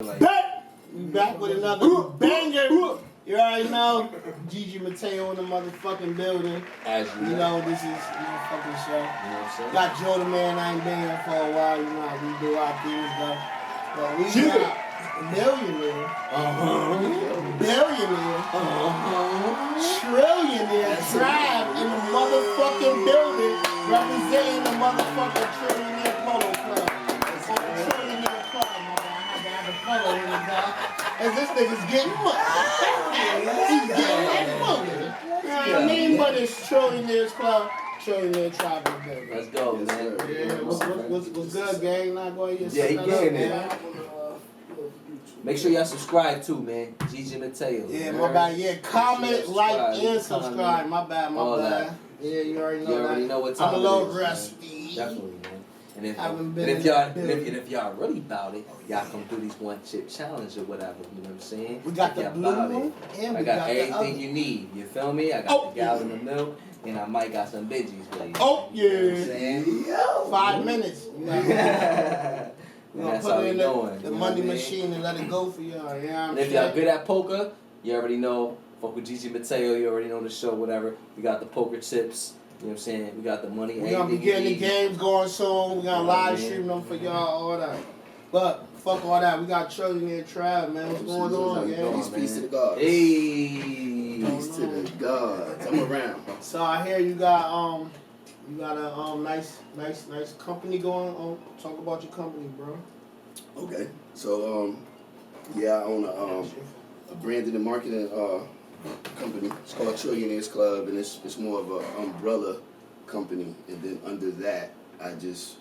We back with another banger. You already know, Gigi Mateo in the motherfucking building. As you know, this is fucking show. You know what I'm saying? Got Jordan Man, I ain't been here for a while. You know how we do our things though. But we got millionaire, billionaire, trillionaire, Trav in the motherfucking building, representing the motherfucking Trillionaire Polo Club. It's on the Trillionaire Club, my man. I had to have a polo in it, dog. And this nigga's getting money. He's getting money. You know what I mean? But it's Trillionaire's Club, Trillionaire Trav in the building. Let's go, man. Yeah, what's good, gang? Not going to he getting it. Make sure y'all subscribe too, man. Gigi Mateo. Yeah, my bad. Yeah, comment, like, and subscribe. My bad, my bad. Yeah, you already know that. You already know what time I'm a little rusty. Definitely, man. And if y'all really about it, y'all come do these one chip challenge or whatever. You know what I'm saying? We got the blue one, and we got everything you need. You feel me? I got the gallon of milk, and I might got some veggies for you. Oh yeah. You know what I'm saying? 5 minutes. We're gonna put it in the money machine and let it go for y'all. Yeah. And if y'all good at poker, you already know. Fuck with Gigi Mateo, you already know the show, whatever. We got the poker chips. You know what I'm saying? We got the money. We're gonna be getting the games going soon. We're gonna live stream them for y'all, all that. But fuck all that. We got Trillionaire Trav, man. What's going on, man? Peace to the gods. Hey. Peace to the gods. I'm around. So I hear you got a nice company going on. Talk about your company, bro. Okay. So yeah, I own a branding and marketing company. It's called Trillionaire's Club, and it's more of an umbrella company. And then under that, I just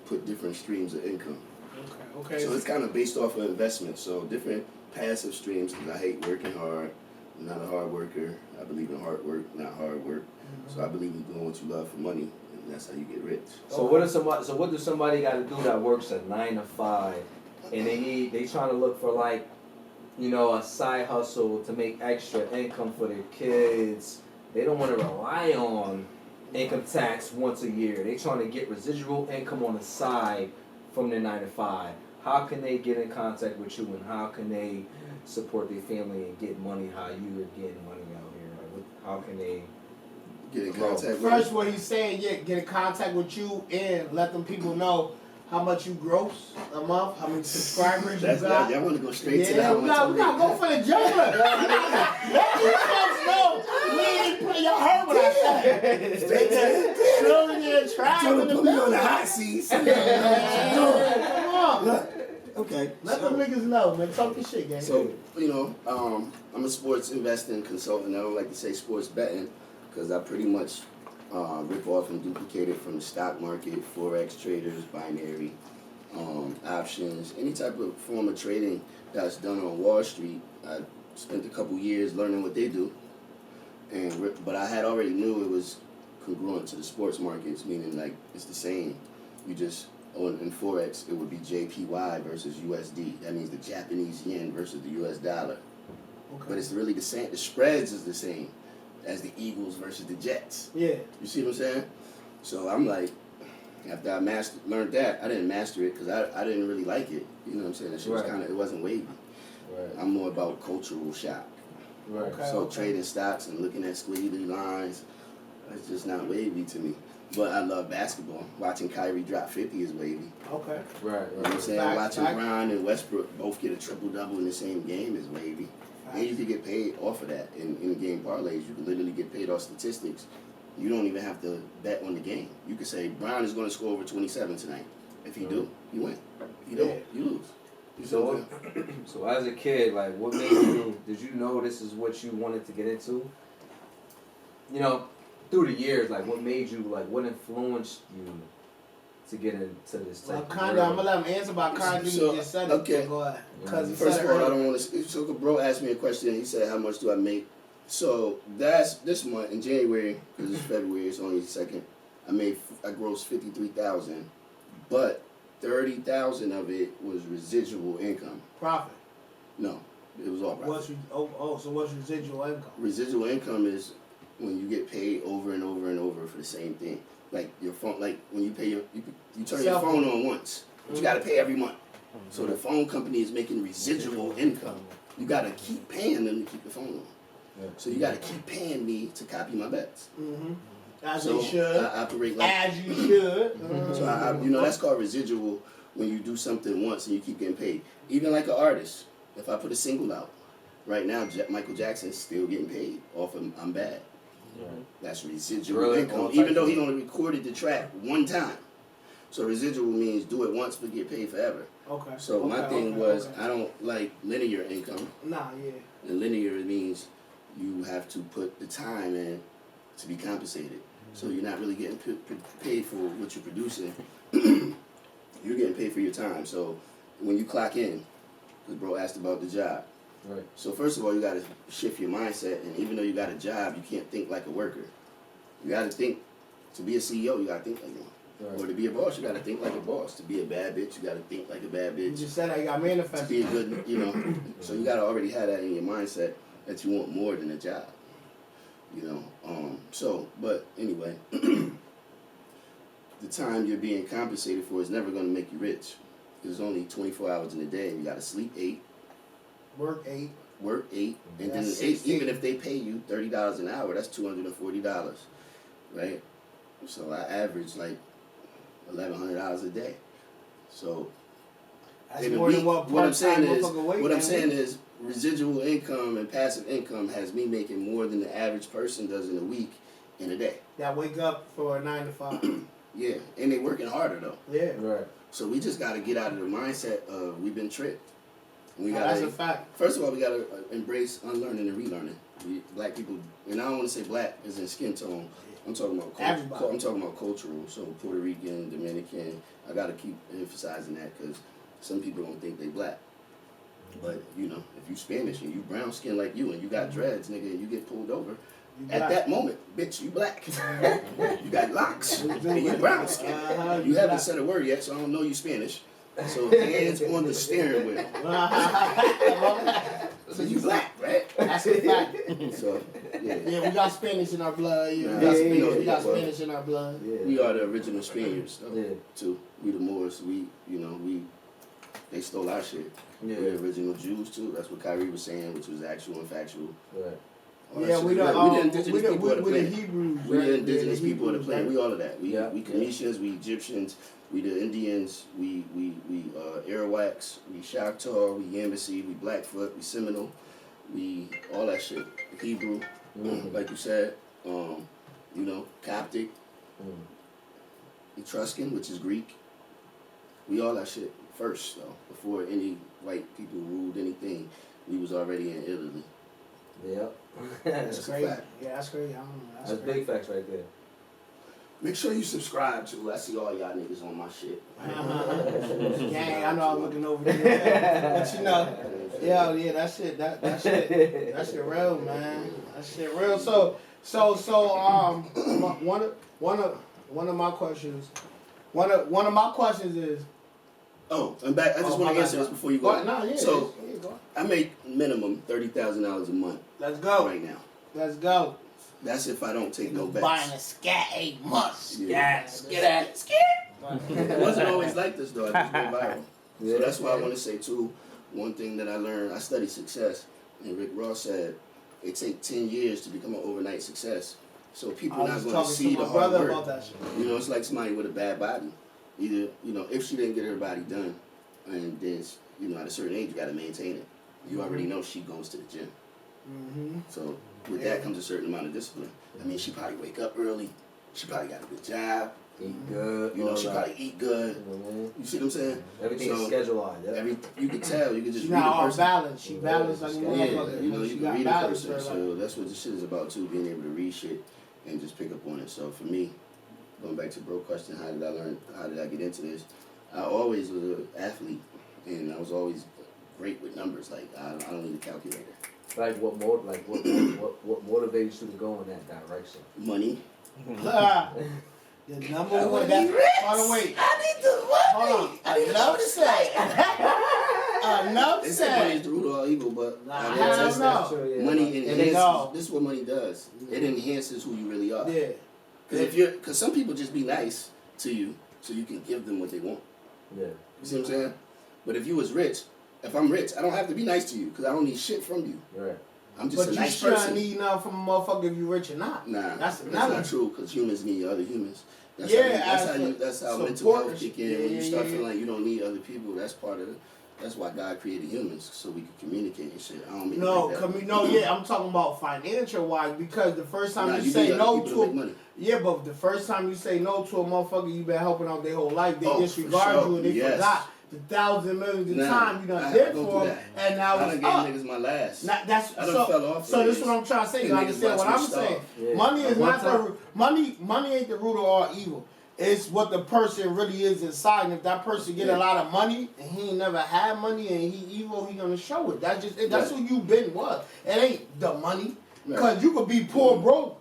put different streams of income. Okay. So it's kind of based off of investment. So different passive streams, because I hate working hard. I'm not a hard worker. I believe in hard work, not hard work. Mm-hmm. So I believe in doing what you love for money, and that's how you get rich. So what does somebody got to do that works a 9 to 5, and they trying to look for like, you know, a side hustle to make extra income for their kids. They don't want to rely on income tax once a year. They trying to get residual income on the side from their 9 to 5. How can they get in contact with you, and how can they support their family and get money how you are getting money out here? Like, how can they get in contact with First, what he's saying, get in contact with you and let them people know how much you gross a month, how many subscribers you got. Y'all want to go straight to that? Yeah, we gotta go for the juggler. Let these folks know we ain't play. Y'all heard what I said. Straight to Trillionaire Trav in the put me on the hot seat. Come on. Look, okay. Let them niggas know, man. Talk your shit, gang. So, you know, I'm a sports investing consultant. I don't like to say sports betting because I pretty much rip off and duplicate it from the stock market, forex traders, binary, options, any type of form of trading that's done on Wall Street. I spent a couple years learning what they do, but I had already knew it was congruent to the sports markets, meaning like it's the same. You just in forex it would be JPY versus USD. That means the Japanese yen versus the US dollar. Okay. But it's really the same. The spreads is the same as the Eagles versus the Jets. Yeah. You see what I'm saying? So I'm like, after I learned that, I didn't master it because I didn't really like it. You know what I'm saying? That shit was it wasn't wavy. Right. I'm more about cultural shock. Right. Okay, So trading stocks and looking at squiggly lines, it's just not wavy to me. But I love basketball. Watching Kyrie drop 50 is wavy. Okay. You know what I'm saying? Watching Brown and Westbrook both get a triple-double in the same game is wavy. And you can get paid off of that in game parlays. You can literally get paid off statistics. You don't even have to bet on the game. You can say Brown is going to score over 27 tonight. If he do, you win. If you don't, you lose. So as a kid, like, what made you? Did you know this is what you wanted to get into? You know, through the years, like, what made you? Like, what influenced you to get into this type of I'm gonna let him answer about Kyrie. You just said it. Okay. Go ahead. First of all, I don't want to. So, bro asked me a question. He said, "How much do I make?" So that's this month in January, because it's February. It's only the 2nd. I grossed 53,000, but 30,000 of it was residual income. Profit. No, it was all profit. So what's residual income? Residual income is when you get paid over and over and over for the same thing. Like your phone, like when you pay you turn your phone on once, but you got to pay every month. So the phone company is making residual income. You gotta keep paying them to keep the phone on. Yeah. So you gotta keep paying me to copy my bets. As So you should. I operate like As you should. so you know, that's called residual when you do something once and you keep getting paid. Even like an artist, if I put a single out, right now Michael Jackson's still getting paid off of I'm Bad. Right. That's residual Really? income, even though he only recorded the track one time. So residual means do it once but get paid forever. Okay. So my thing was I don't like linear income. Nah, yeah. And linear means you have to put the time in to be compensated. So you're not really getting paid for what you're producing. You're getting paid for your time. So when you clock in, because bro asked about the job. Right. So first of all, you got to shift your mindset. And even though you got a job, you can't think like a worker. You got to think, to be a CEO, you got to think like one. Right. Or to be a boss, you got to think like a boss. To be a bad bitch, you got to think like a bad You bitch. just said that you got To manifested. be a good, you know. So you got to already have that in your mindset that you want more than a job. You know. But anyway, the time you're being compensated for is never going to make you rich. There's only 24 hours in a day. You got to sleep 8. Work 8. Work 8, and then That's 8, 16. even if they pay you $30 an hour, that's $240, right? So I average like $1,100 a day. So That's in a more week, than what what I'm saying is, weight, is residual income and passive income has me making more than the average person does in a week in a day. That wake up for a 9 to 5. Yeah, and they working harder though. Yeah. Right. So we just got to get out of the mindset of we've been tricked. We That's gotta, a fact. first of all, we got to embrace unlearning and relearning. Black people, and I don't want to say black as in skin tone. I'm talking about Everybody. I'm talking about cultural. So Puerto Rican, Dominican. I got to keep emphasizing that because some people don't think they black. But you know, if you Spanish and you brown skin like you and you got dreads, nigga, and you get pulled over, at that moment, bitch, you black. You got locks and you brown skin. You haven't said a word yet, so I don't know you Spanish. So hands on the steering wheel. So you black, right? That's a fact. So yeah. Yeah, we got Spanish in our blood. Yeah, we got Spanish in our blood. Yeah. We are the original Spaniards, though. Yeah. Too. We the Moors. They stole our shit. Yeah. We're the original Jews too. That's what Kyrie was saying, which was actual and factual. Right. All that Yeah, shit we is the real. We the indigenous people of the we the planet. Hebrews. We right? the indigenous Yeah, people of the Hebrews, planet. right? We all of that. We Yeah. Cometians, we Egyptians, we the Indians, we Arawaks, we Choctaw, we Yamasee, we Blackfoot, we Seminole, we all that shit. Hebrew, like you said, Coptic, Etruscan, which is Greek. We all that shit first though. Before any white people ruled anything, we was already in Italy. Yep. That's That's a crazy. fact. Yeah, that's crazy. I don't know. That's big facts right there. Make sure you subscribe to. I see all y'all niggas on my shit. Gang, I know I'm looking over there, but you know, yeah, that shit real, man. That shit real. So, one of my questions is. Oh, I'm back. I just want to answer this before you go. No, yeah. So yeah, go. I make minimum $30,000 a month Let's go. right now. Let's go. That's if I don't take no bets. Buying a scat 8 months. Yeah. Scat. It wasn't always like this though. I just go viral. Yeah. So that's why I want to say too. One thing that I learned, I studied success, and Rick Ross said it takes 10 years to become an overnight success. So people not going to see the hard work. About that shit. You know, it's like somebody with a bad body. Either, if she didn't get her body done, and then, at a certain age, you got to maintain it. You already know she goes to the gym. Mm-hmm. So with that comes a certain amount of discipline. I mean, she probably wake up early. She probably got a good job. Eat good. She probably eat good. You see what I'm saying? Everything is scheduled. Yeah. You can tell. You can just She's read not a all person. balanced. She balanced like a Yeah, motherfucker. you She can got read a balance person. for her, So that's what this shit is about too. Being able to read shit and just pick up on it. So for me, going back to bro question, how did I learn? How did I get into this? I always was an athlete, and I was always great with numbers. Like I don't need a calculator. Like what motivates you to go in that direction? Money. The number one. By the way, I need the money. hold on. Enough said. Enough They say money is said. the root of all evil, but Nah, I I mean, don't know. True, yeah. money enhances. No. This is what money does. It enhances who you really are. Yeah. Because some people just be nice to you, so you can give them what they want. Yeah. You see what I'm saying? But if you was rich, if I'm rich, I don't have to be nice to you because I don't need shit from you. Right. I'm just a nice But you person. shouldn't need nothing from a motherfucker if you rich or not. Nah, that's not true because humans need other humans. That's how mental health kick in. When you start feeling like you don't need other people, that's part of it. That's why God created humans, so we can communicate and shit. I don't mean I'm talking about financial wise, because the first time you say no to but the first time you say no to a motherfucker you've been helping out their whole life, they disregard you and they forgot the thousand millions of time you done did for them, and now it's up. I gave niggas my last. I done fell off. So this is what I'm trying to say. You understand what I'm saying? Yeah. Money is not the money ain't the root of all evil. It's what the person really is inside. And if that person get a lot of money and he ain't never had money and he evil, he gonna show it. That's just that's who you been was. It ain't the money. Cause you could be poor broke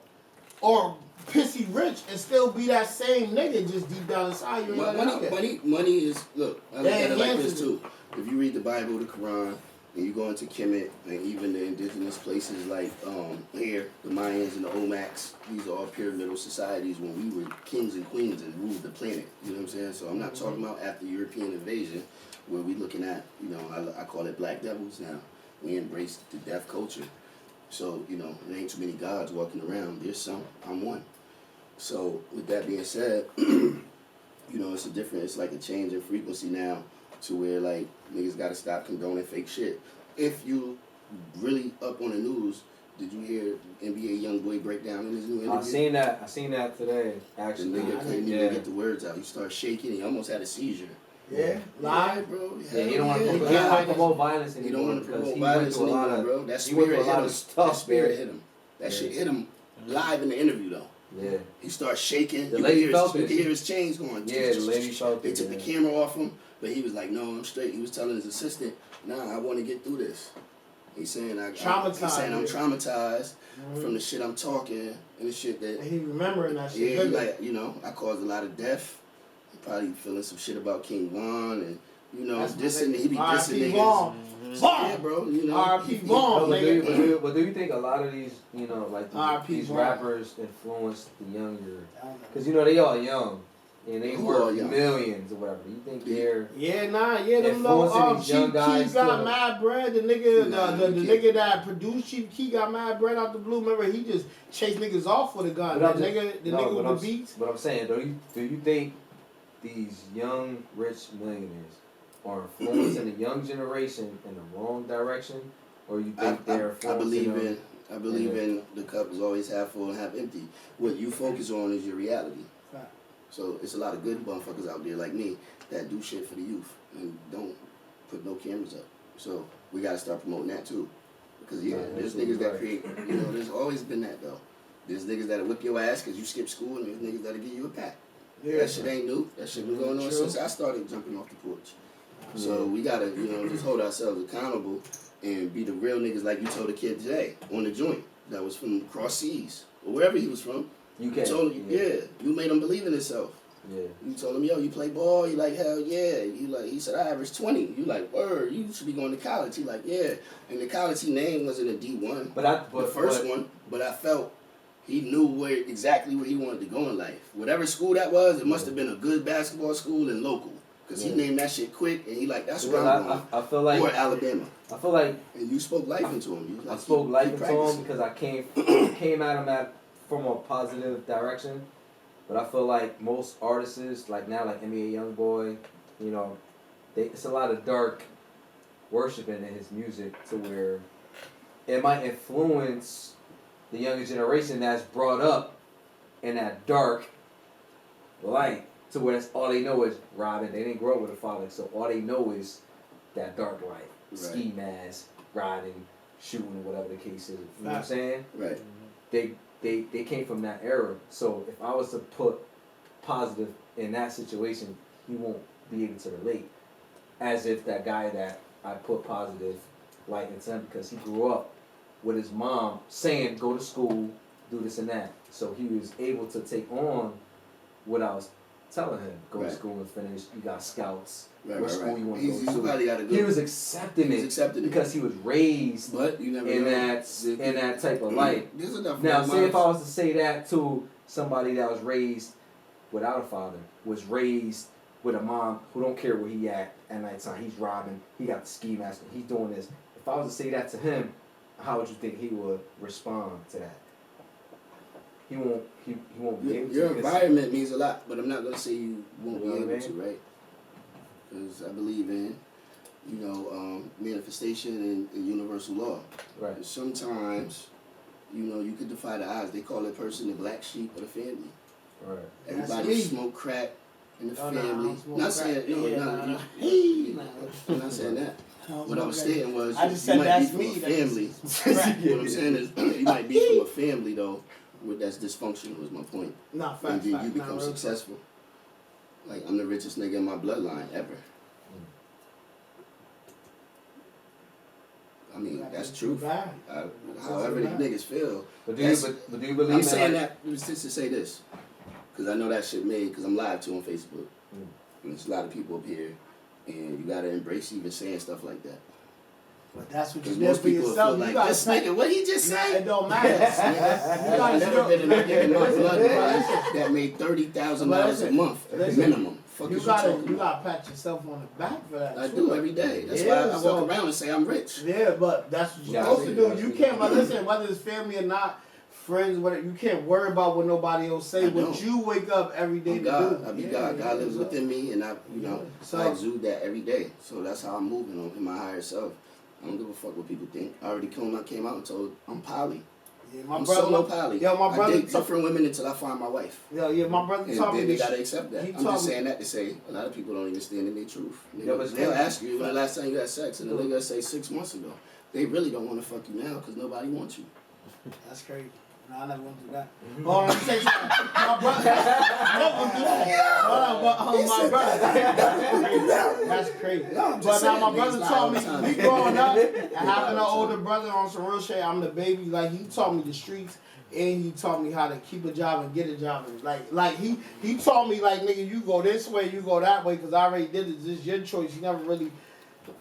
or pissy rich and still be that same nigga just deep down inside you. Money is look, I look at it like this too. If you read the Bible, the Quran, and you go into Kemet and even the indigenous places like here, the Mayans and the Olmecs, these are all pyramidal societies when we were kings and queens and ruled the planet. You know what I'm saying? So I'm not talking about after European invasion where we looking at, you know, I call it black devils now. We embrace the deaf culture. So, you know, there ain't too many gods walking around. There's some. I'm one. So with that being said, you know, it's like a change in frequency now to where like niggas gotta stop condoning fake shit. If you really up on the news, did you hear NBA YoungBoy breakdown in his new interview? I seen that today. Actually, the nigga couldn't even get the words out. He started shaking. He almost had a seizure. Yeah, live, bro. Yeah, he don't want to promote violence anymore. He don't want to promote violence anymore, bro. That spirit hit him. That shit hit him live in the interview though. Yeah. He started shaking. The lady felt it. You could hear his chains going. Yeah, the lady felt it. They took the camera off him, but he was like, "No, I'm straight." He was telling his assistant, "Nah, I want to get through this." He's saying, I'm traumatized from the shit I'm talking and the shit that... And he remembering that shit. Yeah, like, you know, I caused a lot of death. He probably feeling some shit about King Von and, you know, he be dissing niggas. Yeah, bro, you know. R.P. Von, nigga. But do you think a lot of these, you know, like these rappers influence the younger... Because, you know, they all young. And they worth millions or whatever. You think they're them little young guys Chief got mad bread. The nigga, the nigga that produced Chief Keef got mad bread out the blue. Remember, he just chased niggas off with a gun. The nigga with the beats. But I'm saying, do you think these young rich millionaires are influencing the young generation in the wrong direction, or you think they're influencing I believe in the cup is always half full and half empty. What you focus on is your reality. So it's a lot of good motherfuckers out there like me that do shit for the youth and don't put no cameras up. So we gotta start promoting that too. Because there's niggas that create, you know, there's always been that though. There's niggas that'll whip your ass because you skip school and there's niggas that'll give you a pack. Yeah. That shit ain't new. That shit been going on since I started jumping off the porch. So we gotta, you know, just hold ourselves accountable and be the real niggas like you told the kid today on the joint that was from across seas or wherever he was from. You told him, you made him believe in himself. Yeah. You told him, yo, you play ball? You like, hell yeah. You like, he said, I averaged 20. You like, word, you should be going to college. He like, yeah. And the college he named wasn't a D1, the first one. But I felt he knew exactly where he wanted to go in life. Whatever school that was, it must have been a good basketball school and local. Because he named that shit quick, and he like, that's where I'm going. I feel like, or Alabama. I feel like... And you spoke life into him. I spoke life into him because I came at him from a positive direction. But I feel like most artists, like now, like NBA YoungBoy, you know, it's a lot of dark worshiping in his music to where it might influence the younger generation that's brought up in that dark light to where that's all they know is robbing. They didn't grow up with a father, so all they know is that dark light. Right. Ski mask, riding, shooting, whatever the case is. You know what I'm saying? Right. They came from that era. So if I was to put positive in that situation, he won't be able to relate. As if that guy that I put positive light into him because he grew up with his mom saying, go to school, do this and that. So he was able to take on what I was telling him. Go to school and finish. You got scouts. What school you want to go to? He was accepting it because he was raised in that type of light. Now, say if I was to say that to somebody that was raised without a father, was raised with a mom who don't care where he at nighttime. He's robbing. He got the ski mask. He's doing this. If I was to say that to him, how would you think he would respond to that? He won't. He won't be able to. Your environment means a lot, but I'm not gonna say you won't You know be what I able to, right? Because I believe in, manifestation and universal law. Right. And sometimes, you could defy the odds. They call that person the black sheep of the family. Right. Everybody smoke crack in the family. Nah, Not saying, I'm not saying that. What I was saying was, I just you said might that's be me. from a family. What I'm saying is, you might be from a family though, that's dysfunctional. Was my point. Nah, And facts, then facts. you become successful. Like I'm the richest nigga in my bloodline ever. I mean, that's true. However these niggas feel. But do you believe? I'm saying that just to say this, because I know that shit made. Because I'm live too on Facebook, and there's a lot of people up here, and you gotta embrace even saying stuff like that. But that's what you Because did most for people yourself. feel You like this nigga. What he just say? It don't matter. I've never been in a nigga in my bloodline that made $30,000 a month minimum. Fuck You is you talking about? gotta pat yourself on the back for that. I too. do every day. That's why I walk around and say I'm rich. Yeah, but that's what you're supposed to do. You can't, but listen, whether it's family or not, friends, whatever, you can't worry about what nobody else say. What you wake up every day to God, do. I be God. God lives within me, and I exude that every day. So that's how I'm moving in my higher self. I don't give a fuck what people think. I already came out and told I'm poly. Yeah, I'm solo poly. Yeah, my brother. I date different women until I find my wife. Yeah, my brother told me. And then they gotta accept that. I'm just saying me. that to say a lot of people don't even stand in their truth. Yeah, They'll ask you when the last time you had sex, and the nigga say 6 months ago. They really don't want to fuck you now because nobody wants you. That's crazy. No, I never went through that. Hold on, let me say something. My brother. Hold on, my brother. That's crazy. But now my brother taught me, me growing up and having an older brother on some real shit, I'm the baby. Like, he taught me the streets. And he taught me how to keep a job and get a job. Like he taught me, like, nigga, you go this way, you go that way, because I already did it. This is your choice. He never really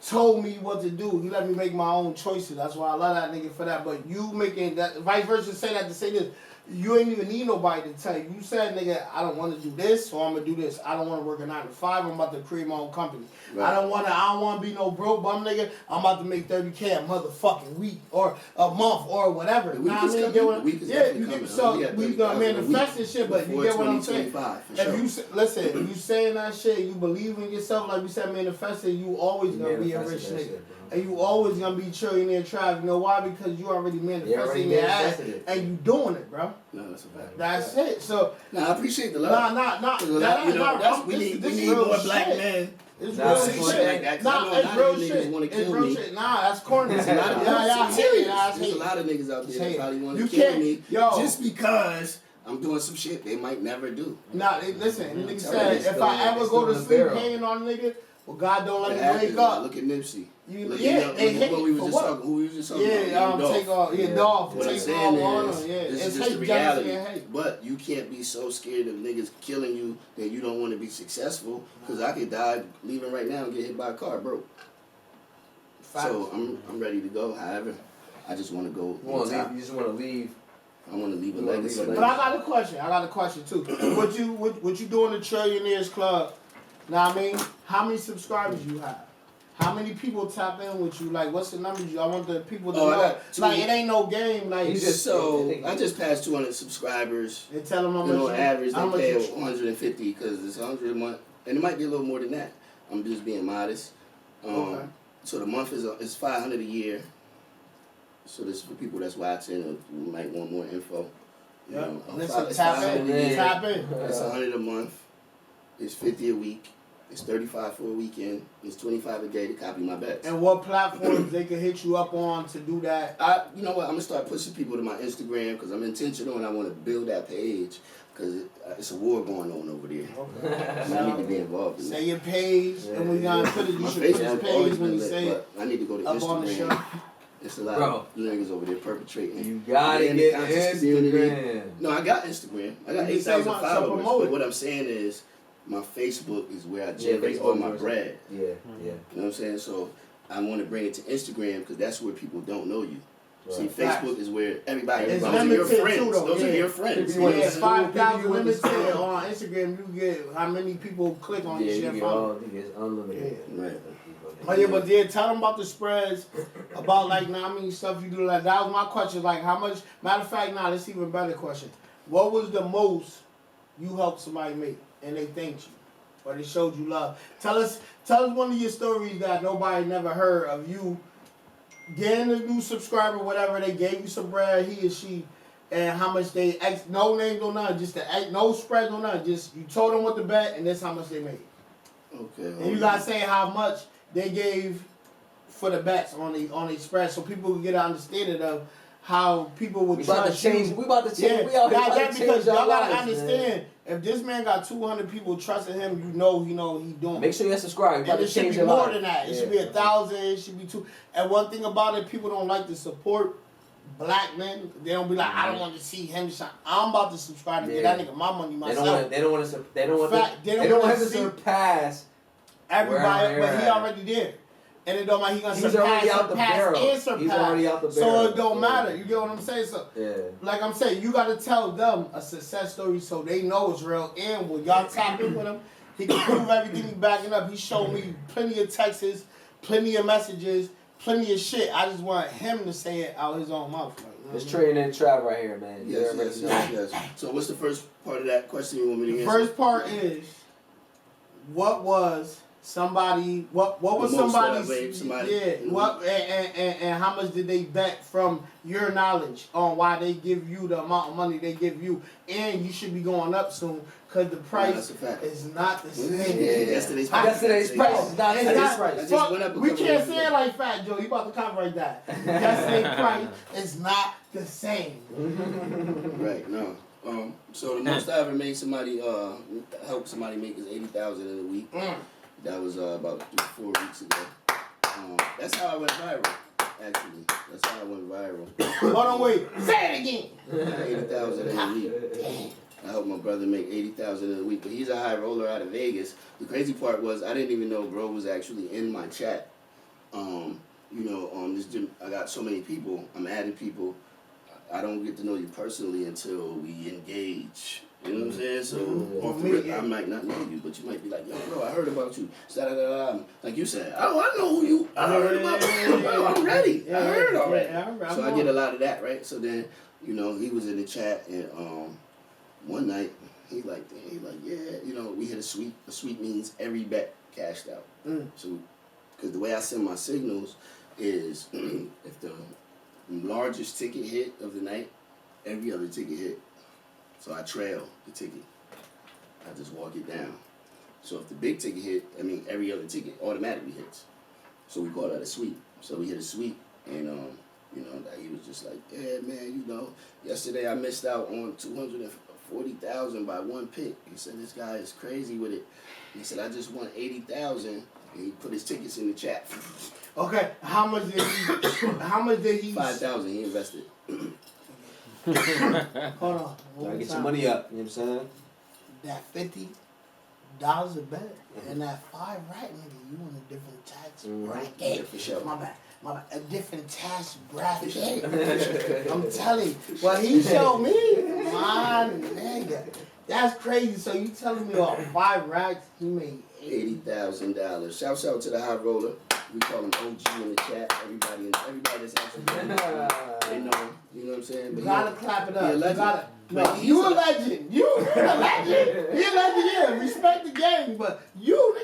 told me what to do. He let me make my own choices. That's why I love that nigga for that. But you making that, vice versa, say that to say this. You ain't even need nobody to tell you. You said, nigga, I don't want to do this, so I'm going to do this. I don't want to work a 9 to 5. I'm about to create my own company. Right. I don't want to be no broke bum nigga. I'm about to make $30K a motherfucking week or a month or whatever. You know what I mean? Yeah, you get so we gonna manifest this shit, but you get what I'm saying? If you listen, if you saying that shit, you believe in yourself, like we said, manifesting, you always gonna be a rich nigga. And you always gonna be Trillionaire Trav. You know why? Because you already manifesting your ass and you doing it, bro. No, that's a fact. That's it. So I appreciate the love. We need more black men. It's real shit. Like that, it's real shit. It's real shit. Nah, that's corny. There's a lot of niggas out there that probably want to kill me just because I'm doing some shit they might never do. Nah, listen. Nigga said if I ever go to sleep hanging on a nigga, well, God don't let me wake up. Look at Nipsey. Who we was just talking about. Take off. Yeah, Dolph. What I'm saying is, this is just the reality. But you can't be so scared of niggas killing you that you don't want to be successful. Because I could die leaving right now and get hit by a car, bro. So I'm ready to go. However, I just want to go. You just want to leave. I want to leave a legacy. But I got a question too. What you do in the Trillionaires Club? Now I mean, how many subscribers you have? How many people tap in with you? Like, what's the numbers? I want the people to know. Like, it ain't no game. Like, I just passed 200 subscribers. And tell them how much. On average, they pay 150 because it's 100 a month, and it might be a little more than that. I'm just being modest. Okay. So the month is 500 a year. So this is for people that's watching or who might want more info. Yeah. Listen, tap in. It's 100 a month. It's 50 a week. It's 35 for a weekend. It's 25 a day to copy my bets. And what platforms they can hit you up on to do that? You know what? I'm gonna start pushing people to my Instagram because I'm intentional and I want to build that page because it's a war going on over there. Okay. So I need to be involved in that. Say your page, and we gonna put it. You should put his page when you say it. I need to go to Instagram. It's a lot of niggas over there perpetrating. You gotta get Instagram. No, I got Instagram. I got 8,000 followers. But what I'm saying is, my Facebook is where I generate all my bread. Yeah. You know what I'm saying? So I want to bring it to Instagram because that's where people don't know you. See, Facebook is where everybody. It's Those are your limited friends. too, though. Those Yeah. are your friends. People Yeah, want to 5,000 people want to limited on Instagram. You get how many people click on Yeah, your you shit. get all, you get unlimited. Yeah. Right. Oh yeah, but then tell them about the spreads, about like, nah, I mean, stuff you do. Like that was my question. Like, how much? Matter of fact, nah, this even better question. What was the most you helped somebody make, and they thanked you, or they showed you love? Tell us one of your stories that nobody never heard of you getting a new subscriber, whatever. They gave you some bread, he or she, and how much they no names or none, just no spreads or none. Just you told them what to bet, and that's how much they made. Okay. And you gotta say how much they gave for the bets on the spread, so people can get an understanding of how people would trust you. We about to change. Yeah, We out here about to because change y'all our gotta lives, understand. man. If this man got 200 people trusting him, you know he doing. Make sure you subscribe. We about And to it should change be your more life. than that. It should be 1,000. It should be 2. And one thing about it, people don't like to support black men. They don't be like, I don't want to see him shine. I'm about to subscribe to get that nigga my money myself. They don't want him to surpass everybody, wherever but he already did. And it don't matter, he gonna He's already out the barrel. and surpass. He's already out the barrel. So it don't matter. You get what I'm saying? So like I'm saying, you gotta tell them a success story so they know it's real. And when y'all tap in with him, he can prove everything he backing up. He showed me plenty of texts, plenty of messages, plenty of shit. I just want him to say it out his own mouth. It's Trillionaire Trav right here, man. Yes. So what's the first part of that question you want me to answer? First part is, what was somebody's what and how much did they bet from your knowledge on why they give you the amount of money they give you, and you should be going up soon because the price is not the same. Yeah, yesterday's price is not today's price. We can't say it like Fat Joe. You about to copyright that. Yesterday's price is not the same. Right. No. So the most I ever made somebody help somebody make is 80,000 in a week. That was about 4 weeks ago. That's how I went viral. Actually, that's how I went viral. Hold on, wait. Say it again. 80,000 in a week. I helped my brother make 80,000 in a week, but he's a high roller out of Vegas. The crazy part was I didn't even know bro was actually in my chat. On this gym, I got so many people. I'm adding people. I don't get to know you personally until we engage. You know what I'm saying? So off the rip, I might not know you, but you might be like, yo, bro, I heard about you. Like you said, oh, I know who you. I heard about you. Bro, I'm ready. I heard already. So I get a lot of that, right? So then, he was in the chat, and one night he like, yeah, we hit a sweep. A sweep means every bet cashed out. So, because the way I send my signals is if the largest ticket hit of the night, every other ticket hit. So I trail the ticket. I just walk it down. So if the big ticket hit, every other ticket automatically hits. So we call that a sweep. So we hit a sweep, and he was just like, yeah, man, yesterday I missed out on 240,000 by one pick. He said this guy is crazy with it. He said I just won 80,000, and he put his tickets in the chat. Okay, how much did he? 5,000 he invested. Hold on. Gotta get your money up, you know what I'm saying? That $50 a bet and that 5 rack, nigga, you in a different tax bracket. Yeah, for sure. My bad. A different tax bracket. I'm telling you. Well, he showed me, my nigga. That's crazy. So you telling me about 5 racks, he made $80,000. Shouts out to the high roller. We call him OG in the chat. Everybody that's actually they know him. You know what I'm saying? But gotta clap it up. He a legend. You a legend. You a legend. You a legend, yeah. Respect the game, but you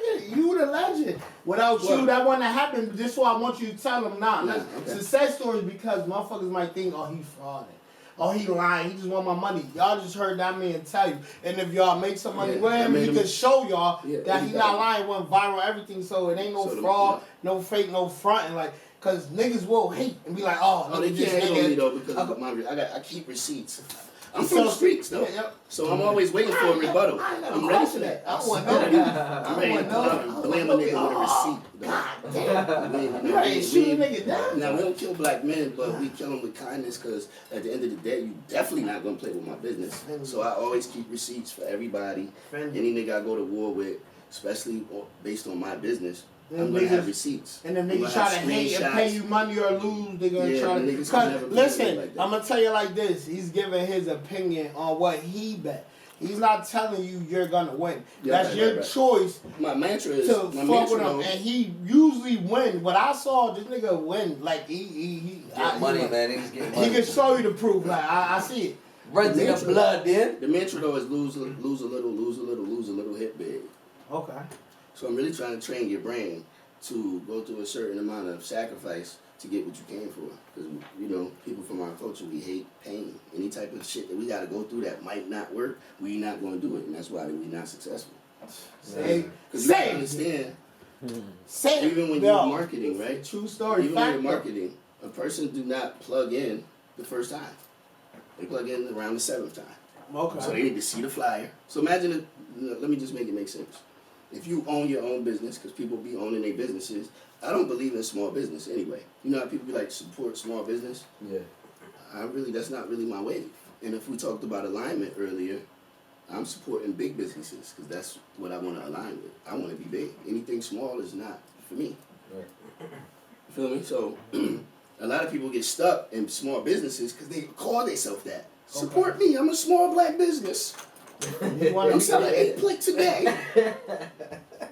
the legend. Without you, that wouldn't have happened. This is why I want you to tell them now. Success stories, because motherfuckers might think, oh, he frauding. Oh, he lying. He just want my money. Y'all just heard that man tell you. And if y'all make some money with him, he can show y'all that he not lying, went viral, everything. So it ain't no fraud, no fake, no fronting. Because niggas will hate and be like, oh, they can't hate on me, though, because I keep receipts. I'm from the streets, though. So I'm always waiting for a rebuttal. I'm ready for that. I want no. I'm ready to pull out and blame a nigga with a receipt. God damn. You ain't shoot a nigga down. Now, we don't kill black men, but we kill them with kindness, because at the end of the day, you definitely not going to play with my business. So I always keep receipts for everybody. Any nigga I go to war with, especially based on my business, I'm gonna have receipts. And if niggas try to hate and pay you money or lose, they gonna try to. Cause listen, like I'm gonna tell you like this. He's giving his opinion on what he bet. He's not telling you you're gonna win. Yeah, That's your choice. My mantra is to fuck with him, and he usually win. What I saw, this nigga win. Like he get money, man. Niggas get money. He can show you the proof. Like I see it. Runs in the blood, then. The mantra though is lose a little, hit big. Okay. So I'm really trying to train your brain to go through a certain amount of sacrifice to get what you came for. Because, you know, people from our culture, we hate pain. Any type of shit that we got to go through that might not work, we not going to do it. And that's why we're not successful. Because you got to understand, even when you're marketing, right? True story. Even when you're marketing, a person do not plug in the first time. They plug in around the 7th time. Okay. So they need to see the flyer. So imagine, let me just make it make sense. If you own your own business, because people be owning their businesses, I don't believe in small business anyway. You know how people be like, support small business? Yeah. That's not really my wave. And if we talked about alignment earlier, I'm supporting big businesses because that's what I want to align with. I want to be big. Anything small is not for me. Right. You feel me? So a lot of people get stuck in small businesses because they call themselves that. Support me. I'm a small black business. I'm selling 8 plates a day.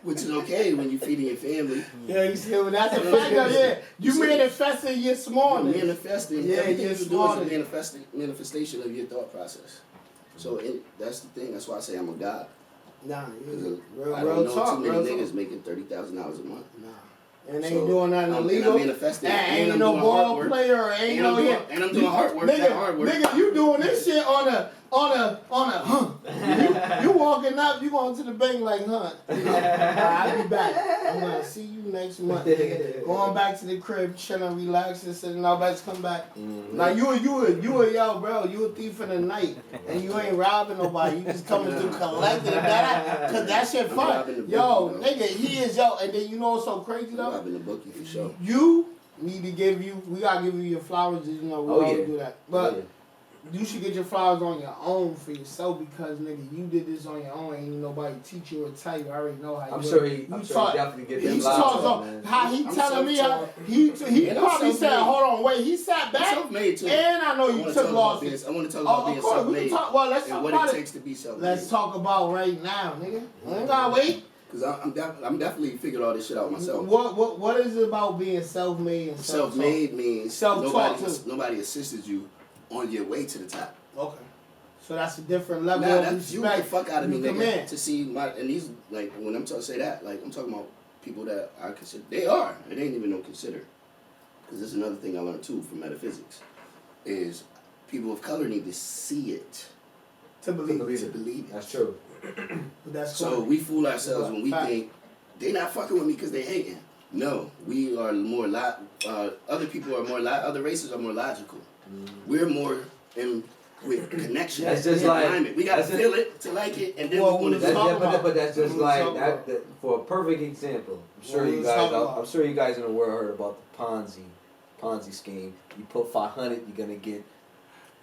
Which is okay when you're feeding your family. Yeah, you see, that's a fact. Yeah, you manifesting your smallness. You're manifesting. Yeah, everything your you do is a manifestation of your thought process. So that's the thing. That's why I say I'm a god. Nah, I don't know too many niggas making $30,000 a month. Nah. And they ain't doing nothing illegal. And I'm manifesting. Ain't no ball player. Ain't no hit. And I'm doing hard work. Nigga, you doing this shit on a you walking up, you going to the bank like, I'll be back. I'm gonna see you next month. Going back to the crib, chilling, relaxing, sitting, nobody's come back. Like you a yo, bro, you a thief in the night, and you ain't robbing nobody. You just coming through collecting cause that shit fun. Yo, nigga, he is yo, and then you know what's so crazy though? Robbing the bookie for sure. You need to we gotta give you your flowers. You know, we always do that, but. You should get your flowers on your own for yourself because, nigga, you did this on your own. Ain't nobody teach you or tell you. I already know how you I'm sure he definitely get them flowers, man. How he telling me, he probably said, hold on, wait, he sat back, self-made too. And I know you took losses. I want to talk about being self-made let's and what it takes to be self-made. Let's talk about right now, nigga. I ain't gotta wait. Because I'm definitely figured all this shit out myself. What is it about being self-made and self-talk? Self-made means self-talk nobody assisted you on your way to the top. Okay. So that's a different level of respect. You get the fuck out of me, nigga. To see and these, like, when I'm say that, like, I'm talking about people that I consider, they ain't even no consider. Because this is another thing I learned, too, from metaphysics, is people of color need to see it. To believe it. That's true. That's so we fool ourselves when we think, they not fucking with me because they hating. No, we are more, other people are more, other races are more logical. We're more with connection. That's just like alignment. We gotta feel it to like it, and then we want to but that's just like that, for a perfect example. I'm sure you guys in the world heard about the Ponzi scheme. You put 500, you're gonna get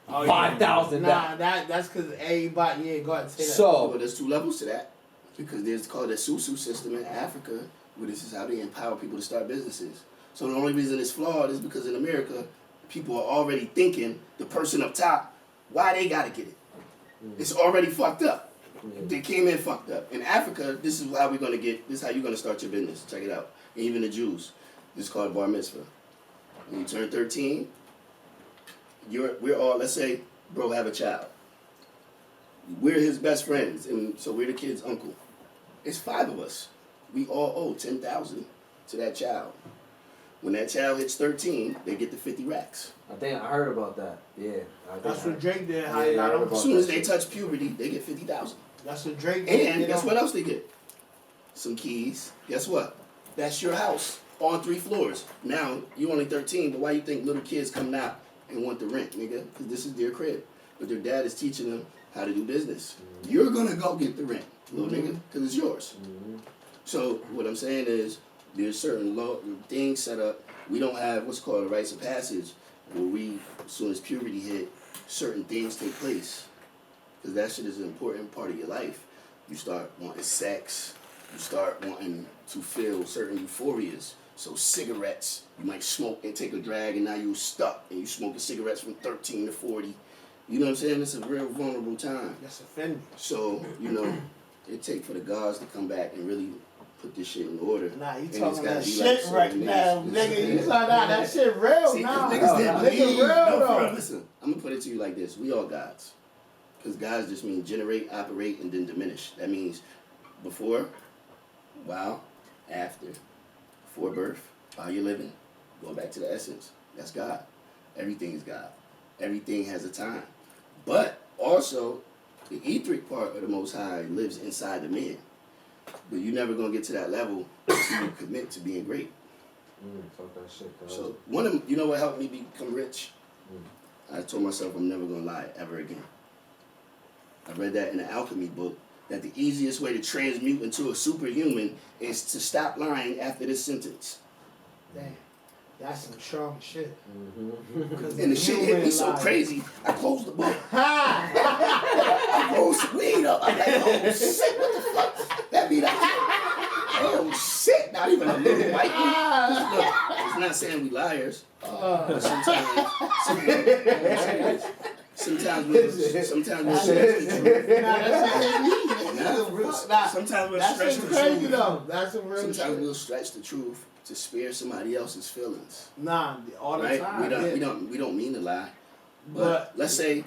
5,000. Nah, that's because everybody. Yeah, go ahead. Say that. So there's 2 levels to that because there's called a Susu system in Africa, where this is how they empower people to start businesses. So the only reason it's flawed is because in America, people are already thinking the person up top, why they gotta get it? It's already fucked up. They came in fucked up. In Africa, this is how this is how you're gonna start your business. Check it out. And even the Jews, this is called bar mitzvah. When you turn 13, we're all, let's say, bro have a child. We're his best friends, and so we're the kid's uncle. It's 5 of us. We all owe $10,000 to that child. When that child hits 13, they get the 50 racks. I think I heard about that. Yeah. That's what Drake did. As soon as they touch puberty, they get 50,000. That's what Drake did. And guess what else they get? Some keys. Guess what? That's your house on 3 floors. Now, you're only 13, but why you think little kids coming out and want the rent, nigga? Because this is their crib. But their dad is teaching them how to do business. You're going to go get the rent, little nigga, because it's yours. So what I'm saying is, there's certain things set up. We don't have what's called a rites of passage, where as soon as puberty hit, certain things take place. Because that shit is an important part of your life. You start wanting sex. you start wanting to feel certain euphorias. So cigarettes, you might smoke and take a drag, and now you're stuck, and you smoking cigarettes from 13 to 40. You know what I'm saying? It's a real vulnerable time. That's offending. So, you know, it take for the gods to come back and really put this shit in order. Nah, you And talking that be shit like right certain now, nigga. You talking that shit real See, now. niggas didn't Nigga believe. real No, though. for real, listen, I'm gonna put it to you like this: we all gods, because gods just mean generate, operate, and then diminish. That means before, while, after, before birth, while you're living, going back to the essence. That's God. Everything is God. Everything has a time, but also the etheric part of the Most High lives inside the man. But you're never gonna get to that level until you commit to being great. Fuck that shit, dog. So one of them, you know what helped me become rich? I told myself I'm never gonna lie ever again. I read that in the alchemy book, that the easiest way to transmute into a superhuman is to stop lying after this sentence. Damn, that's some strong shit. Mm-hmm. And the shit hit me so crazy, I closed the book. I rolled some weed up. I'm like, oh shit, what the fuck? That be that. Oh shit, not even a little white one. Look, it's not saying we liars. But sometimes we'll stretch the truth. Sometimes we'll stretch the crazy truth. though. That's some real Sometimes shit. we'll stretch the truth to spare somebody else's feelings. Nah, all the Right? time. We don't mean to lie. But But let's say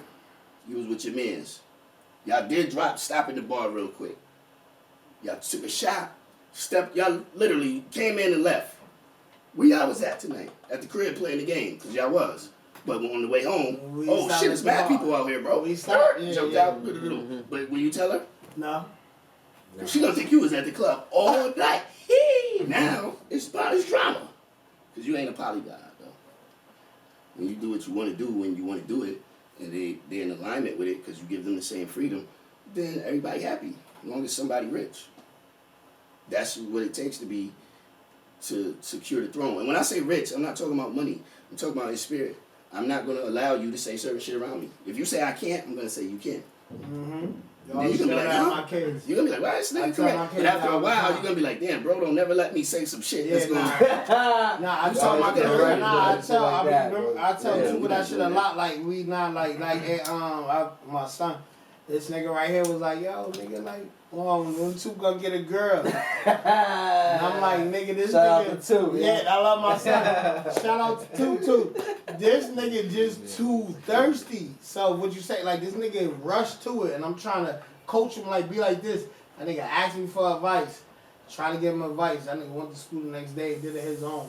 you was with your mans. Y'all did stop in the bar real quick. Y'all took a shot, y'all literally came in and left. Where y'all was at tonight? At the crib playing the game, because y'all was. But on the way home, oh shit, it's mad people out here, bro. We stopped. Jumped out. But will you tell her? No. She gonna think you was at the club all night. Now, it's about his drama. Because you ain't a poly guy, though. When you do what you want to do when you want to do it, and they're in alignment with it because you give them the same freedom, then everybody happy, as long as somebody rich. That's what it takes to secure the throne. And when I say rich, I'm not talking about money. I'm talking about his spirit. I'm not going to allow you to say certain shit around me. If you say I can't, I'm going to say you can. Mm-hmm. Then you're going to be like, huh? My kids. You're going to be like, why is this nigga correct? But after a while, you're going to be like, damn, bro, don't never let me say some shit that's going to... Nah, I tell my kids. I tell people that shit a lot. Like we not like my son. This nigga right here was like, yo, nigga, like, when two gonna get a girl. And I'm like, nigga, this Shout nigga. out to two, yeah, I love my son. Shout out to two too. This nigga just too thirsty. So what you say? Like this nigga rushed to it, and I'm trying to coach him like be like this. That nigga asked me for advice. Try to give him advice. That nigga went to school the next day, did it his own,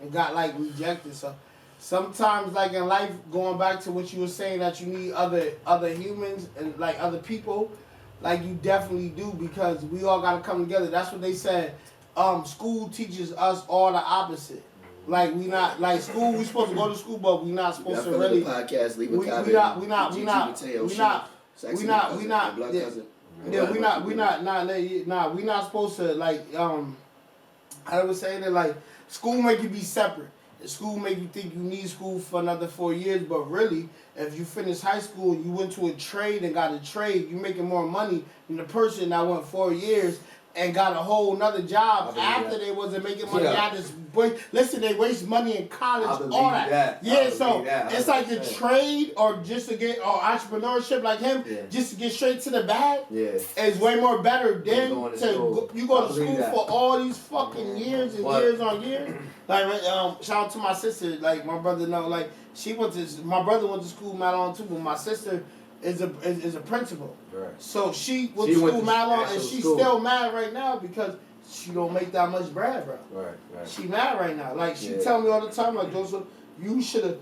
and got like rejected. So sometimes, like in life, going back to what you were saying, that you need other humans and like other people, like you definitely do, because we all gotta come together. That's what they said. School teaches us all the opposite. Like we not like school. We supposed to go to school, but we not supposed to really. Podcast, leave a comment. We not supposed to like I was saying that like school make you be separate. School make you think you need school for another 4 years, but really, if you finish high school, you went to a trade and got a trade, you making more money than the person that went 4 years and got a whole nother job after they wasn't making money. Listen, they waste money in college, all that. Yeah, so it's like the trade or just to get or entrepreneurship like him, just to get straight to the bag is way more better than you go to school for all these fucking years and years on years. Like shout out to my sister, like my brother know, like my brother went to school mad on too, but my sister is a principal. Right. So she went to school mad long, and she's still mad right now because she don't make that much bread, bro. Right. She mad right now. Like she tell me all the time, like Joseph, you should have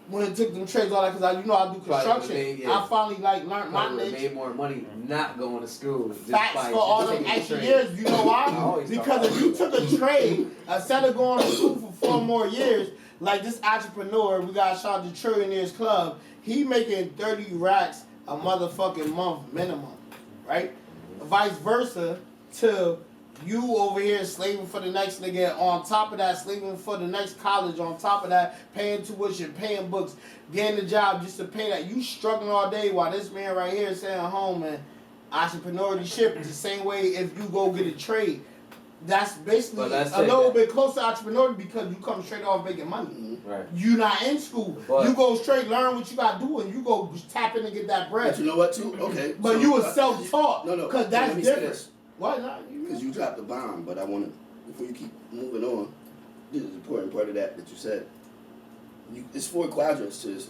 went and took them trades all that because I do construction. I finally like learned my niche. Made more money not going to school. Facts for all them extra years. You know why? Because if you took a trade instead of going to school for 4 more years, like this entrepreneur, we got shout out to Trillionaires Club. He making 30 racks a motherfucking month minimum, right? Vice versa to you over here slaving for the next nigga. On top of that, slaving for the next college. On top of that, paying tuition, paying books, getting a job just to pay that. You struggling all day while this man right here is staying home and Entrepreneurship is the same way if you go get a trade. That's basically But a little bit closer to entrepreneur because you come straight off making money. Right. You not in school. But you go straight, learn what you got to do, and you go tap in and get that bread. But you know what, too? Okay. But so, you was self-taught. No. Because that's different. Why not? Because you dropped the bomb, but I want to, before you keep moving on, this is the important part of that you said. It's 4 quadrants to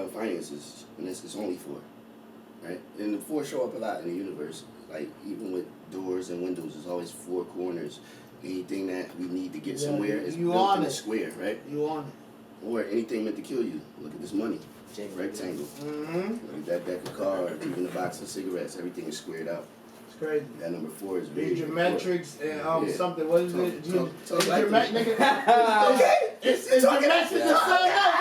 finances, and it's only 4, right? And the 4 show up a lot in the universe. Like, even with doors and windows, there's always 4 corners. Anything that we need to get somewhere is built in a square, right? You on it. Or anything meant to kill you. Look at this money. Rectangle. Mm-hmm. Look at that deck of cards, even the box of cigarettes, everything is squared out. It's crazy. That number 4 is really geometrics and something. What is it? Talk like nigga. Okay. It's geometrics and something else.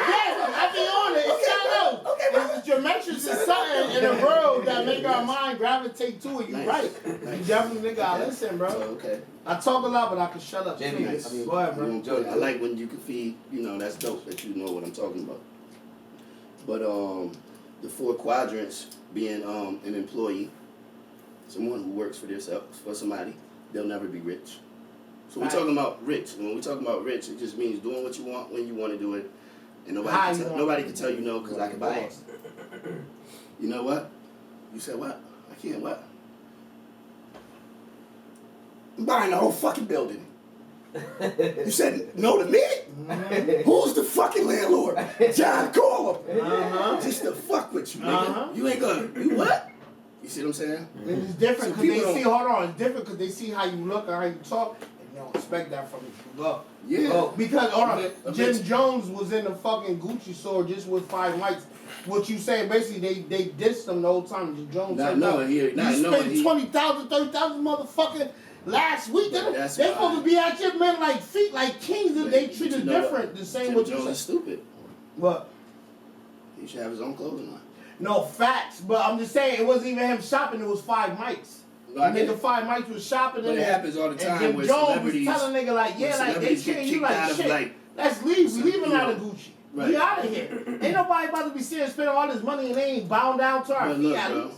Yes, I be on it. It's something else. It's geometrics and something in the world that make our mind gravitate to it. You right. You definitely nigga. I listen, bro. Okay. I talk a lot, but I can shut up. Jamie, Nice. I mean, go ahead, bro. I like when you can feed. That's dope that you know what I'm talking about. But the 4 quadrants being an employee, someone who works for themselves, for somebody, they'll never be rich. So we're talking about rich. And when we're talking about rich, it just means doing what you want when you want to do it. And nobody can tell you no because I can buy it. You know what? You said what? I can't what? I'm buying the whole fucking building. You said no to me? Mm-hmm. Who's the fucking landlord? John, call him. Just to fuck with you, nigga. You ain't gonna do what? You see what I'm saying? It's different because they see. Hold on, it's different because they see how you look and how you talk, and they don't expect that from you. Look. Yeah. Because hold on, Jim Jones was in the fucking Gucci store just with 5 mics. What you saying? Basically, they dissed him the whole time. Jim Jones said, you spent 20,000, 30,000, motherfucking. Last week, they supposed to be out here, man, like feet, like kings, and they treated different. The same with you. Jim Jones is stupid. What? He should have his own clothing line. No facts, but I'm just saying it wasn't even him shopping. It was 5 mics. No, I nigga 5 mics was shopping. But it happens all the time. And Jim where Jones was telling nigga like, yeah, like they treating you like shit. Let's leave. We leaving out of Gucci. Right. We out of here. Ain't nobody about to be sitting spending all this money and they ain't bound down to our feet at least.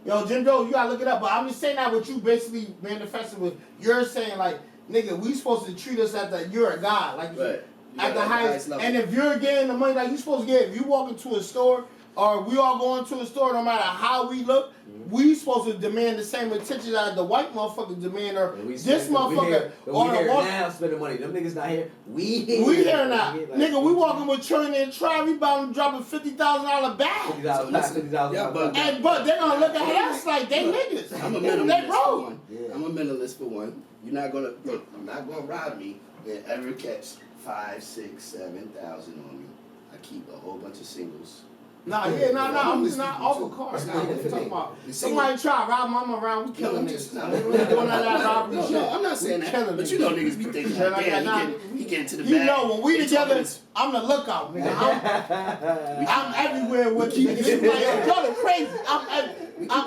Yo, Jim Jones, you gotta look it up. But I'm just saying that what you basically manifesting with. You're saying like, nigga, we supposed to treat us you're a god, like at the highest level. And if you're getting the money like you supposed to get, if you walk into a store or we all go into a store, no matter how we look, we supposed to demand the same attention that the white motherfucker demand or this motherfucker. We here now spending money. Them niggas not here. We here. We here now. Nigga, we walking with Trillionaire and Trav, we about to drop a $50,000 bag. $50,000 but they gonna look at us like they niggas. I'm a minimalist for one. I'm a minimalist for one. You're not gonna rob me and ever catch 5, 6, 7,000 on me. I keep a whole bunch of singles. I'm just not off of cars. Nah, what you talking about? Somebody try to rob mama around, we killing niggas. We ain't doing that robbery shit. No, I'm not saying that. But you know niggas be thinking, he getting to the bag. You know, when we together, I'm the lookout, nigga. I'm everywhere with you. Nigga, y'all crazy.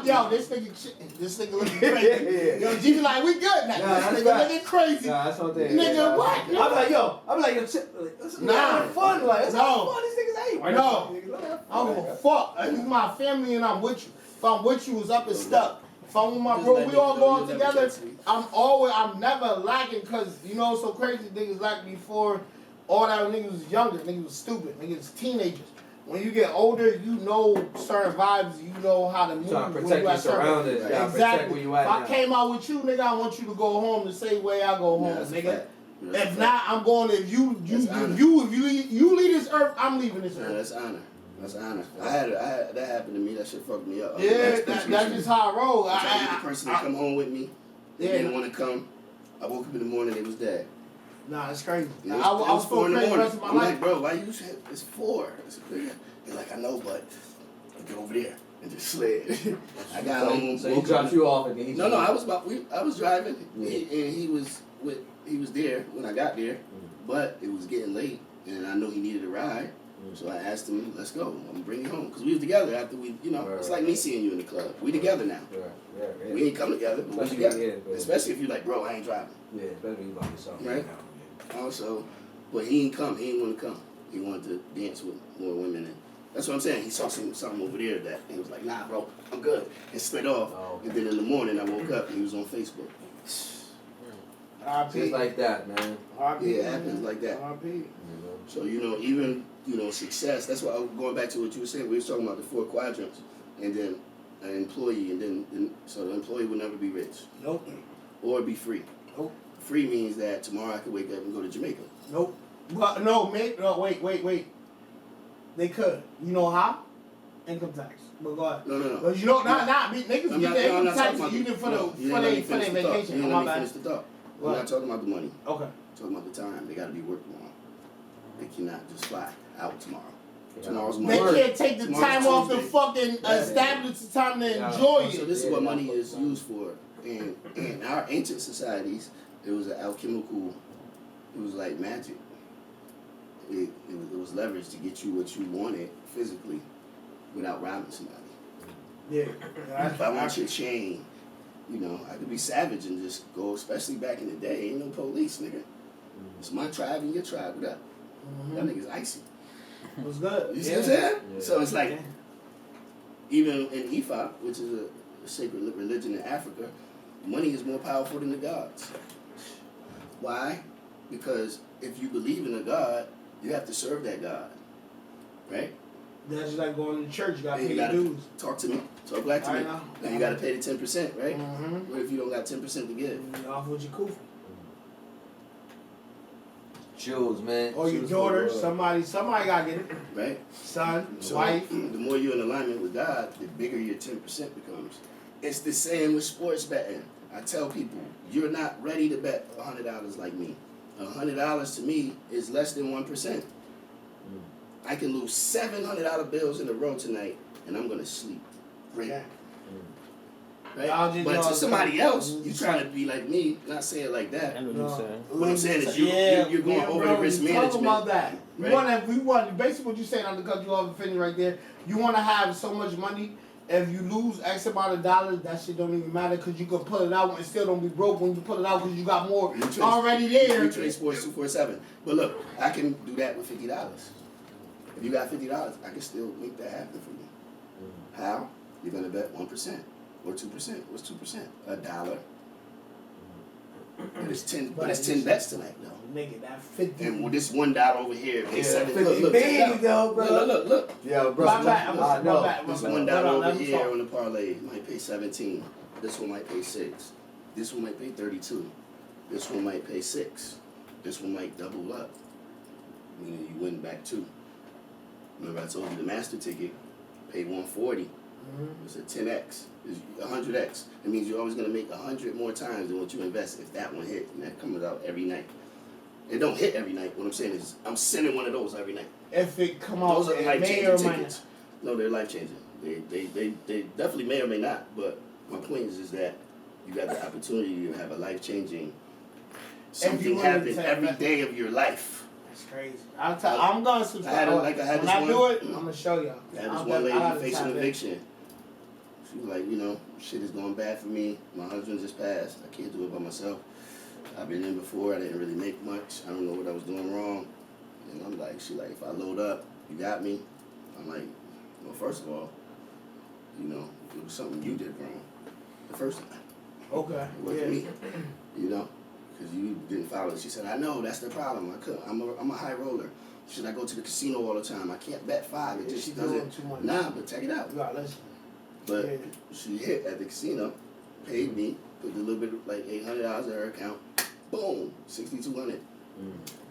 Yo, this nigga looking crazy. Yo, G like, we good now. This nigga looking crazy. Nah, that's what they nigga, what? I'm like, yo, this is fun. Like, it's how fun these niggas ain't. No. I don't give a fuck. This is my family and I'm with you. If I'm with you, it's up and stuck. If I'm with my bro, we all going together. I'm never lacking because, you know, so crazy niggas like before. All that niggas was younger. Niggas was stupid. Niggas was teenagers. When you get older, you know certain vibes. You know how to move. Trying to protect your surroundings. Exactly. If I came out with you, nigga, I want you to go home the same way I go home, nigga. If not, I'm going. If you leave this earth, I'm leaving this earth. That's honor. That's honor. I had that happened to me. That shit fucked me up. Yeah, that's just how I roll. I tried to get the person to come home with me. They didn't want to come. I woke up in the morning. They was dead. Nah, it's crazy. I was 4 in the morning. I'm like, bro, why you said it's 4? They're like, I know, but I'll get over there and just slid. I got home. So he dropped you off and then he. No, I was driving and he was there when I got there, but it was getting late and I know he needed a ride. So I asked him, let's go. I'm gonna bring you home because we was together after we, it's like me seeing you in the club. We together now. Right. We ain't come together, but we together. Especially if you're like, bro, I ain't driving. Yeah, better be by yourself. Right. Also, but he ain't come. He ain't want to come. He wanted to dance with more women That's what I'm saying. He saw something over there that he was like, nah, bro, I'm good. And split off. Oh. And then in the morning, I woke up and he was on Facebook. Just like that, man. Yeah, it happens like that. So, even, success, that's why I'm going back to what you were saying. We were talking about the 4 quadrants and then an employee, and then so the employee will never be rich. Nope. Or be free. Nope. Free means that tomorrow I could wake up and go to Jamaica. Nope. Well, no, wait. They could. You know how? Income tax. But go ahead. No. But you know, not me. Niggas get their income tax even for their vacation. You didn't let me finish the thought. What? I'm not talking about the money. Okay. I'm talking about the time. They got to be worked tomorrow. They cannot just fly out tomorrow. Tomorrow's Monday. They can't take the time off the fucking establish the time to enjoy it. So this is what money is used for. And in our ancient societies, it was an alchemical, it was like magic. It was leverage to get you what you wanted physically without robbing somebody. Yeah. If I want your chain, I could be savage and just go, especially back in the day, ain't no police, nigga. It's my tribe and your tribe, what up? That nigga's icy. It was good. You see what I'm saying? Yeah. So it's like, even in Ifa, which is a sacred religion in Africa, money is more powerful than the gods. Why? Because if you believe in a god, you have to serve that god. Right? That's just like going to church. You got to pay your dues. Talk to me. Talk back to me. Know. Now you got to pay the 10%, right? What if you don't got 10% to give? You off with your kufa. Jewels, man. Or your daughter, somebody got to get it. Right? Son, so wife. The more you're in alignment with God, the bigger your 10% becomes. It's the same with sports betting. I tell people, you're not ready to bet $100 like me. $100 to me is less than 1%. I can lose $700 bills in a row tonight, and I'm going to sleep. Great. Yeah. Right? But to somebody else, you trying to be like me, not saying it like that. What I'm saying is you're going over the risk management. Talk about that. Right? We want basically what you're saying, I'm going to cut you off and finish right there. You want to have so much money. If you lose X amount of dollars, that shit don't even matter because you can pull it out and still don't be broke when you pull it out because you got more already there. You trade sports 247. But look, I can do that with $50. If you got $50, I can still make that happen for you. How? You're going to bet 1% or 2%. What's 2%? $1. But it's 10 bets tonight, though. Nigga, that 50. And with this $1 over here, pay 7. Look, big though, bro. Look. Yeah, bro. My bad. This $1 over here on the parlay might pay 17. This one might pay 6. This one might pay 32. This one might pay 6. This one might double up. Meaning you win back 2. Remember I told you the master ticket paid 140. It's a 10x. It's 100x. It means you're always going to make 100 more times than what you invest if that one hit. And that comes out every night. It don't hit every night. What I'm saying is I'm sending one of those every night. If it come out, those are it life may or changing may tickets. No, they're life changing. They definitely may or may not. But my point is that you got the opportunity to have a life changing something happen every day of your life. That's crazy. I'm gonna subscribe. When I do it, I'm gonna show y'all. I had this one lady facing eviction. She was like, shit is going bad for me. My husband just passed. I can't do it by myself. I've been in before. I didn't really make much. I don't know what I was doing wrong. And I'm like, if I load up, you got me. I'm like, well, first of all, it was something you did wrong the first time. Okay. It wasn't me. Because you didn't follow it. She said, I know, that's the problem. I'm a high roller. Should I go to the casino all the time? I can't bet 5. It just doesn't. Too much. Nah, but check it out. You gotta listen. But she hit at the casino, paid me, put a little bit of like $800 in her account. Boom, $6,200.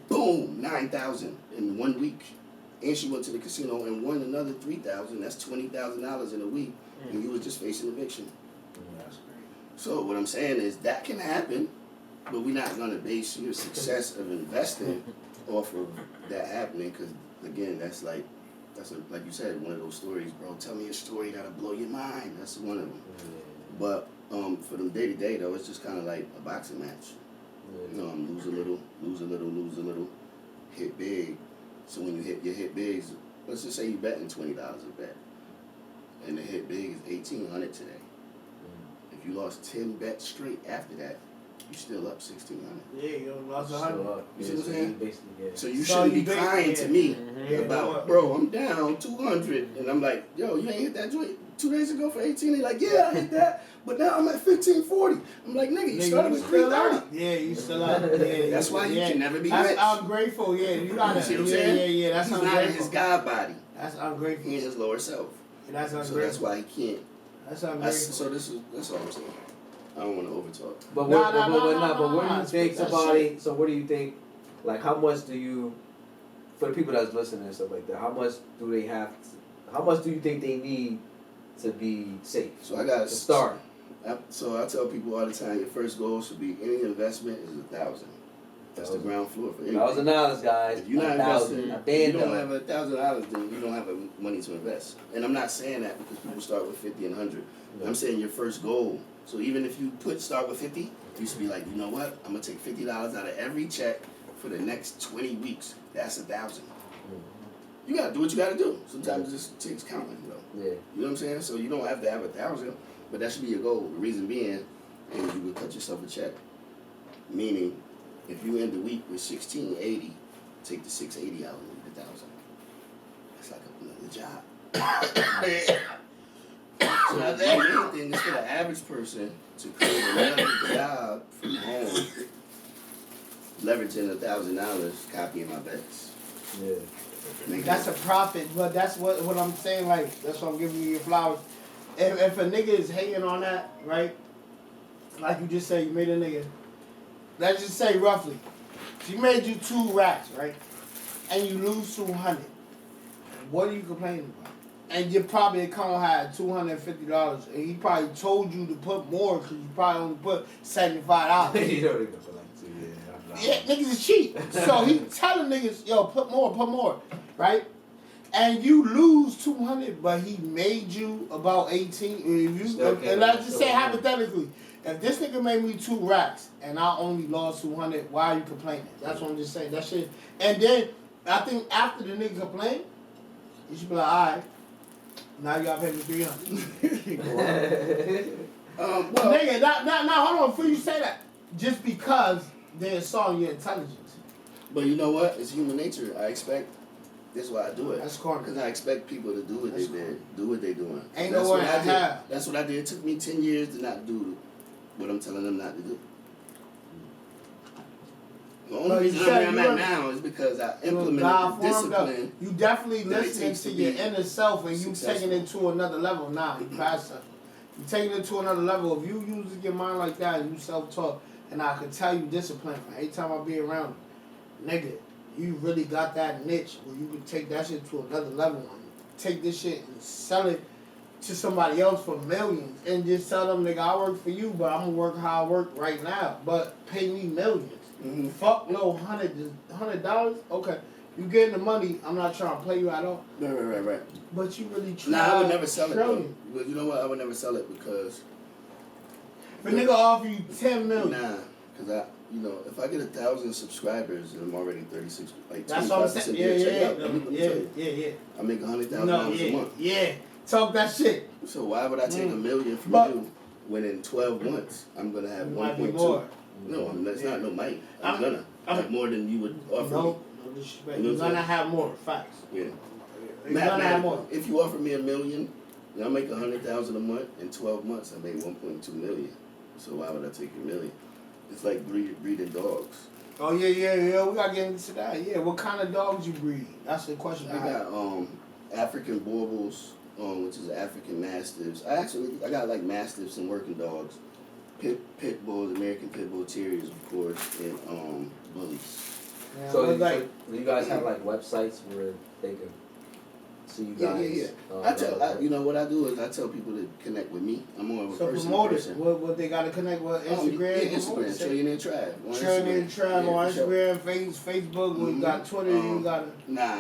Boom, $9,000 in 1 week. And she went to the casino and won another $3,000. That's $20,000 in a week. And you was just facing eviction. That's great. So what I'm saying is that can happen, but we're not gonna base your success of investing off of that happening. Because again, that's like you said, one of those stories, bro. Tell me a story that'll blow your mind. That's one of them. But for them day to day though, it's just kind of like a boxing match. Lose a little, hit big. So when you hit big, let's just say you betting $20 a bet, and the hit big is $1,800 today. If you lost 10 bets straight after that, you still up $1,600. Yeah, you lost 100. You see what I'm saying? Basically, So you shouldn't be crying to me about, bro, I'm down 200, and I'm like, yo, you ain't hit that joint 2 days ago for 18. They like, yeah, I hit that, but now I'm at 1540. I'm like, nigga, you started with 330. Yeah, you still out. Yeah, that's why you can never be rich. I'm grateful. Yeah, you gotta. See what I'm saying? Yeah. That's He's ungrateful. not in his God body. That's ungrateful. He's his lower self. Yeah, that's ungrateful. So that's why he can't. That's ungrateful. So that's all I'm saying. I don't want to overtalk. But what do you think somebody? So what do you think? Like, how much do you? For the people that's listening and stuff like that, how much do they have? How much do you think they need to be safe? So I got to start. So I tell people all the time, your first goal should be any investment is $1,000. That's the ground floor for anything. $1,000, guys. If you're not investing, if you don't have $1,000, then you don't have money to invest. And I'm not saying that because people start with 50 and 100. No. I'm saying your first goal. So even if you start with 50, you should be like, you know what? I'm gonna take $50 out of every check for the next 20 weeks. That's $1,000. You gotta do what you gotta do. Sometimes it just takes counting, Yeah. You know what I'm saying? So you don't have to have $1,000, but that should be your goal. The reason being is you would cut yourself a check. Meaning, if you end the week with 1680, take the 680 out and leave $1,000. That's like another job. So the main thing is for the average person to create another job from home, leveraging $1,000, copying my bets. Yeah. That's a profit, but that's what I'm saying. Like, that's why I'm giving you your flowers. If a nigga is hating on that, right? Like you just said, you made a nigga. Let's just say roughly, she made you 2 racks, right? And you lose 200. What are you complaining about? And your probably account had $250, and he probably told you to put more because you probably only put $75. You don't even feel like to, yeah, niggas is cheap. So he telling niggas, yo, put more, right? And you lose 200, but he made you about 18. And let's just say hypothetically, if this nigga made me 2 racks and I only lost 200, why are you complaining? That's what I'm just saying. That shit. And then I think after the nigga complain, you should be like, all right, now you gotta pay me 300. Well, nigga, now hold on. Before you say that, just because they saw your intelligence. But you know what? It's human nature. I expect. That's why I do it. That's corny. Because I expect people to do what they did, do what they doing. Ain't no way I have. That's what I did. It took me 10 years to not do what I'm telling them not to do. The only reason I'm at now is because I implemented the discipline. You definitely listening to your inner self and you taking it to another level now. You past that. You taking it to another level. If you using your mind like that and you self-talk, and I can tell you discipline every time I be around you, nigga, you really got that niche where you can take that shit to another level. Take this shit and sell it to somebody else for millions and just tell them, nigga, I work for you, but I'm gonna work how I work right now, but pay me millions. Mm-hmm. Fuck no, $100. Okay, you getting the money. I'm not trying to play you at all. Right. But you really try. Nah, I would never sell it though. But you know what? I would never sell it because if a nigga offer you 10 million. Nah, because if I get 1,000 subscribers and I'm already 36, like that's what I'm saying. Yeah. I make $100,000 a month. Yeah, talk that shit. So why would I take $1 million from you when in 12 months I'm gonna have 1.2? No, that's not no might. I'm gonna have more than you would offer me. No disrespect. You're gonna have more. Facts. Yeah. You're gonna have more. If you offer me $1 million, and I make $100,000 a month, in 12 months I make 1.2 million. So why would I take $1 million? It's like breeding dogs. Oh yeah. We gotta get into that. Yeah, what kind of dogs you breed? That's the question. I got African Baubles, which is African Mastiffs. I got like Mastiffs and working dogs. Pit bulls, American Pit Bull Terriers, of course, and bullies. Yeah, so you guys have like websites where they can see you guys? Yeah. You know what I do is I tell people to connect with me. I'm more of a person. What they got to connect with? Instagram? Instagram, Trillionaire Trav. Trillionaire Trav on Instagram, Facebook. Mm-hmm. We got Twitter. You got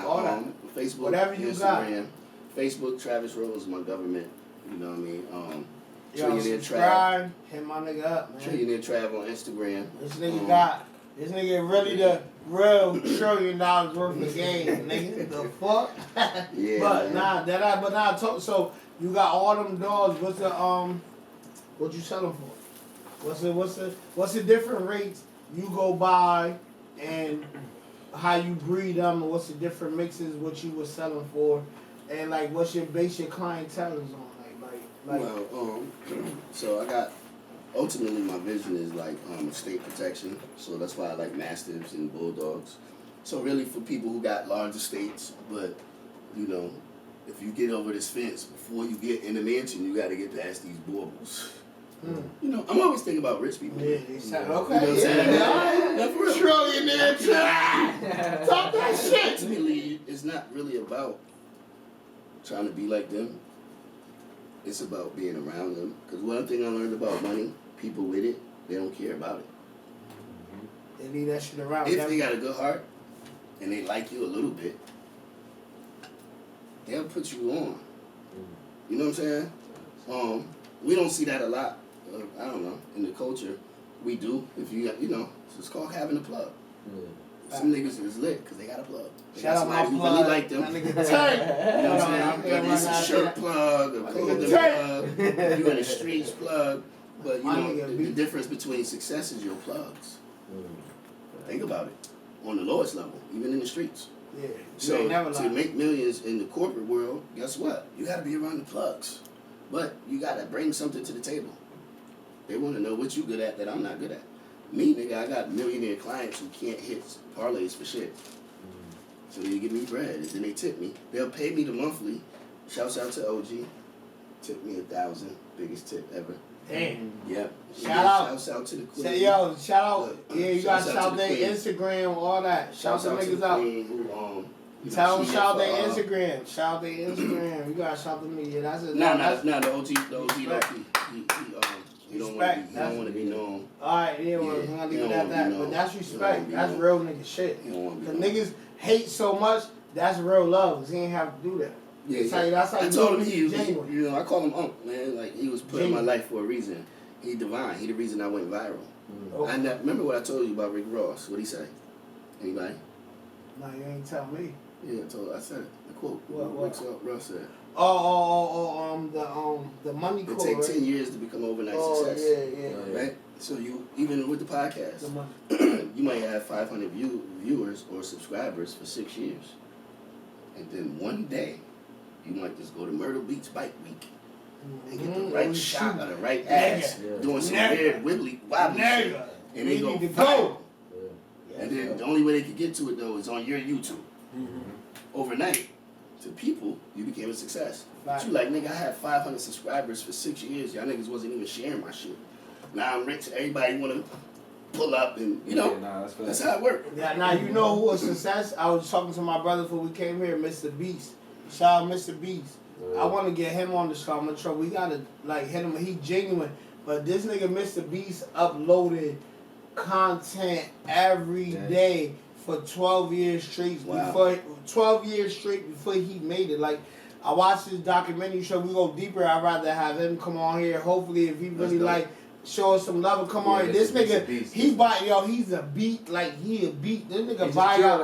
all that. Facebook, whatever you Instagram, got. Facebook, Travis Rose, my government. You know what I mean? Trillionaire Trav. Hit my nigga up, man. Trillionaire Trav on Instagram. This nigga really the real $1 trillion worth of game, nigga. The fuck? Yeah. But so you got all them dogs. What's the what you sell them for? What's the different rates you go by and how you breed them, and what's the different mixes, what you were selling for, and like what's your base your clientele is on, like. Well, so I got ultimately my vision is like estate protection. So that's why I like mastiffs and bulldogs. So really for people who got large estates, but you know, if you get over this fence before you get in the mansion, you got to get past these baubles. You know, I'm always thinking about rich people. Yeah, they sound, okay. You know what I'm saying? Yeah, No, for real. Trillionaire, talk that shit. Ultimately, it's not really about trying to be like them. It's about being around them. Because one thing I learned about money, people with it, they don't care about it. They leave that shit around. If they got a good heart and they like you a little bit, they'll put you on. You know what I'm saying? We don't see that a lot. I don't know, in the culture. We do. If you got, you know, it's called having a plug. Some niggas is lit because they got a plug. They Shout got out my somebody who plug. really like them. That nigga You know what I'm saying? Tank. Whether it's a shirt plug, a clothing plug, you in the streets plug. But you know, the difference between success is your plugs. Think about it. On the lowest level, even in the streets. Yeah. So to make millions in the corporate world, guess what? You got to be around the plugs. But you got to bring something to the table. They want to know what you good at that I'm not good at. Me, nigga, I got millionaire clients who can't hit parlays for shit. So they give me bread, and then they tip me. They'll pay me the monthly. Shouts out to OG. Tip me 1,000. Biggest tip ever. Damn. Yep. Shout out. Shouts out to the queen. Say, yo, shout out. Look, Yeah, you got to shout their Instagram, all that. Shout the niggas out. Tell them shout their Instagram. Shout their Instagram. You got to shout them. Yeah, that's it. Nah, the OG, he don't want to be known. Alright, yeah, we're gonna leave it at that. But that's respect. That's real nigga shit. Cause niggas hate so much, that's real love. Cause he ain't have to do that. Yeah, That's how I you told him genuine. you know, I call him Unc, man. Like, he was put in my life for a reason. He divine. He the reason I went viral. Okay. I remember what I told you about Rick Ross. What'd he say? Anybody? No, you ain't tell me. Yeah, I said it. The quote. What? Rick Ross said. The money It quote. take right? 10 years to become overnight success. Yeah. Right? So you, even with the podcast, The money. you might have 500 viewers or subscribers for 6 years. And then one day, you might just go to Myrtle Beach Bike Week and get the right shot of the right ass, doing some weird wobbly shit. And they go viral. And then the only way they could get to it, though, is on your YouTube. Overnight, to people, you became a success. But you like, nigga, I had 500 subscribers for 6 years. Y'all niggas wasn't even sharing my shit. Now I'm rich. Everybody want to pull up and, you know, that's how it works. Yeah, now you know who was success? I was talking to my brother before we came here, Mr. Beast. Shout out Mr. Beast. I want to get him on the show. I'm gonna try. We gotta like hit him. He genuine, but this nigga Mr. Beast uploaded content every day for 12 years straight. Wow. 12 years straight before he made it. Like I watched this documentary show. We go deeper. I'd rather have him come on here. Hopefully, if he really like show us some love and come on here. This nigga, he's he's a beat. Like he a beat. This nigga buy out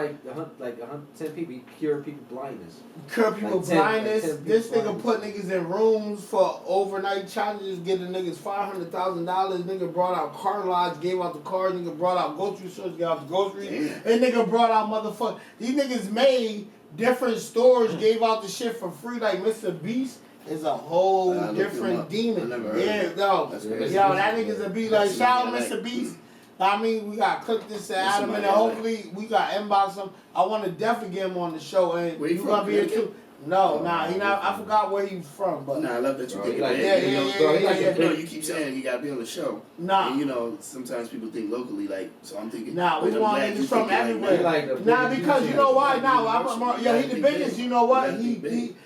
like 110 people. He cure people blindness. Cure people blindness. This nigga put niggas in rooms for overnight challenges, getting niggas $500,000. Nigga brought out car lots, gave out the cars. Nigga brought out grocery stores, gave out the groceries. And nigga brought out motherfucker. These niggas made different stores, gave out the shit for free. Like Mr. Beast is a whole different demon. That nigga's a beast. Like shout out Mr. Beast. I mean, we got cook this to Adam, and then hopefully we got inbox him. I want to definitely get him on the show, and you gonna be here too. No, he not. I forgot where he's from, but I love that you get it. Yeah. You keep saying you gotta be on the show. Nah, and, you know, sometimes people think locally, like, so I'm thinking. Nah, we want niggas from everywhere. Because you know why? He the biggest. You know what?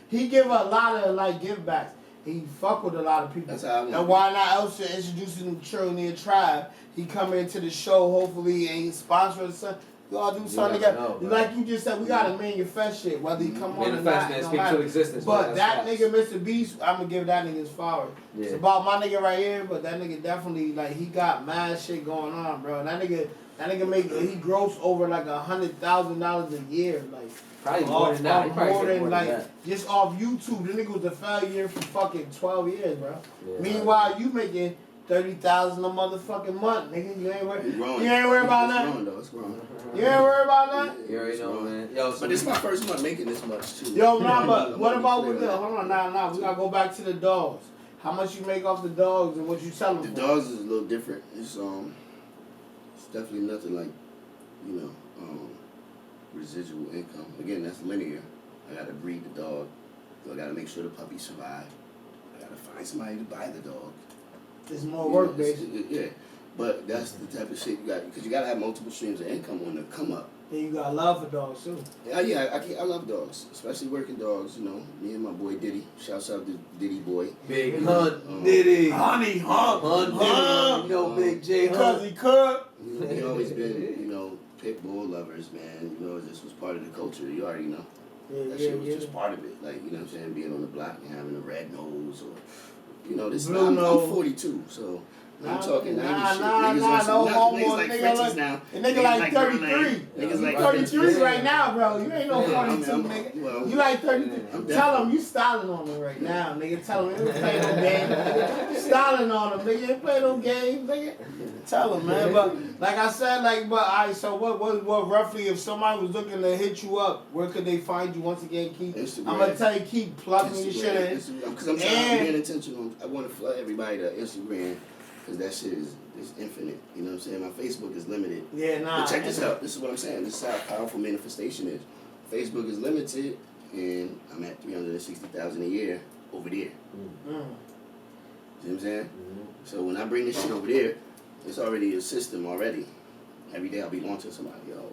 He give a lot of like give backs. He fuck with a lot of people. That's how I want. And why not else introducing the Trillionaire Trav? He come into the show hopefully and he sponsor us. We all do something together. Like you just said, we gotta manifest shit, whether he come on or not. But that nigga, Mr. Beast, I'm gonna give that nigga his flowers. It's about my nigga right here, but that nigga definitely like he got mad shit going on, bro. That nigga he gross over like $100,000 a year, like. Probably more than that. More than like just off YouTube. The nigga was a failure for fucking 12 years, bro. Meanwhile, you making 30,000 a motherfucking month, nigga. You ain't worried. growing. You ain't worried about It's nothing. growing though. It's growing. You ain't worried about nothing. You already It's know, growing. man. Yo, so But this is my first month making this much too. Yo, nah, but what I'm about clear with the? on that. Hold on, nah. We gotta go back to the dogs. How much you make off the dogs and what you sell them The for? dogs is a little different. It's definitely nothing like, residual income. Again, that's linear. I gotta breed the dog. So I gotta make sure the puppy survive. I gotta find somebody to buy the dog. It's more work, basically. Yeah, but that's the type of shit you got, because you gotta have multiple streams of income on the come up. And you got love for dogs too. Yeah, I love dogs, especially working dogs. Me and my boy Diddy. Shouts out to Diddy boy. Big Hunt Diddy. Honey, Hunt Diddy. You know, Big J Because Hunt. he could. We always been, pit bull lovers, man. This was part of the culture. You already know. That shit was just part of it. Like, you know what I'm saying? Being on the block and having a red nose or, this. I'm 42, so I'm talking 90s shit. Niggas like Frenchies now. A nigga like 33. Niggas like 33 right now, bro. You ain't no 42, nigga. Well, You like 33. Tell him you styling on him right now, nigga. Tell him you ain't play no game, nigga. Styling on him, nigga. You ain't play no game, nigga. Tell him, man. But like I said, alright, so what roughly, if somebody was looking to hit you up, where could they find you? Once again, keep Instagram. I'm gonna tell you, keep plugging your shit in. Because I'm trying to be intentional. I want to flood everybody to Instagram. Because that shit is infinite. You know what I'm saying? My Facebook is limited. Yeah, nah. But check this out. This is what I'm saying. This is how powerful manifestation is. Facebook is limited, and I'm at 360,000 a year over there. Mm. You know what I'm saying? So when I bring this shit over there, it's already a system already. Every day I'll be launching somebody. Yo,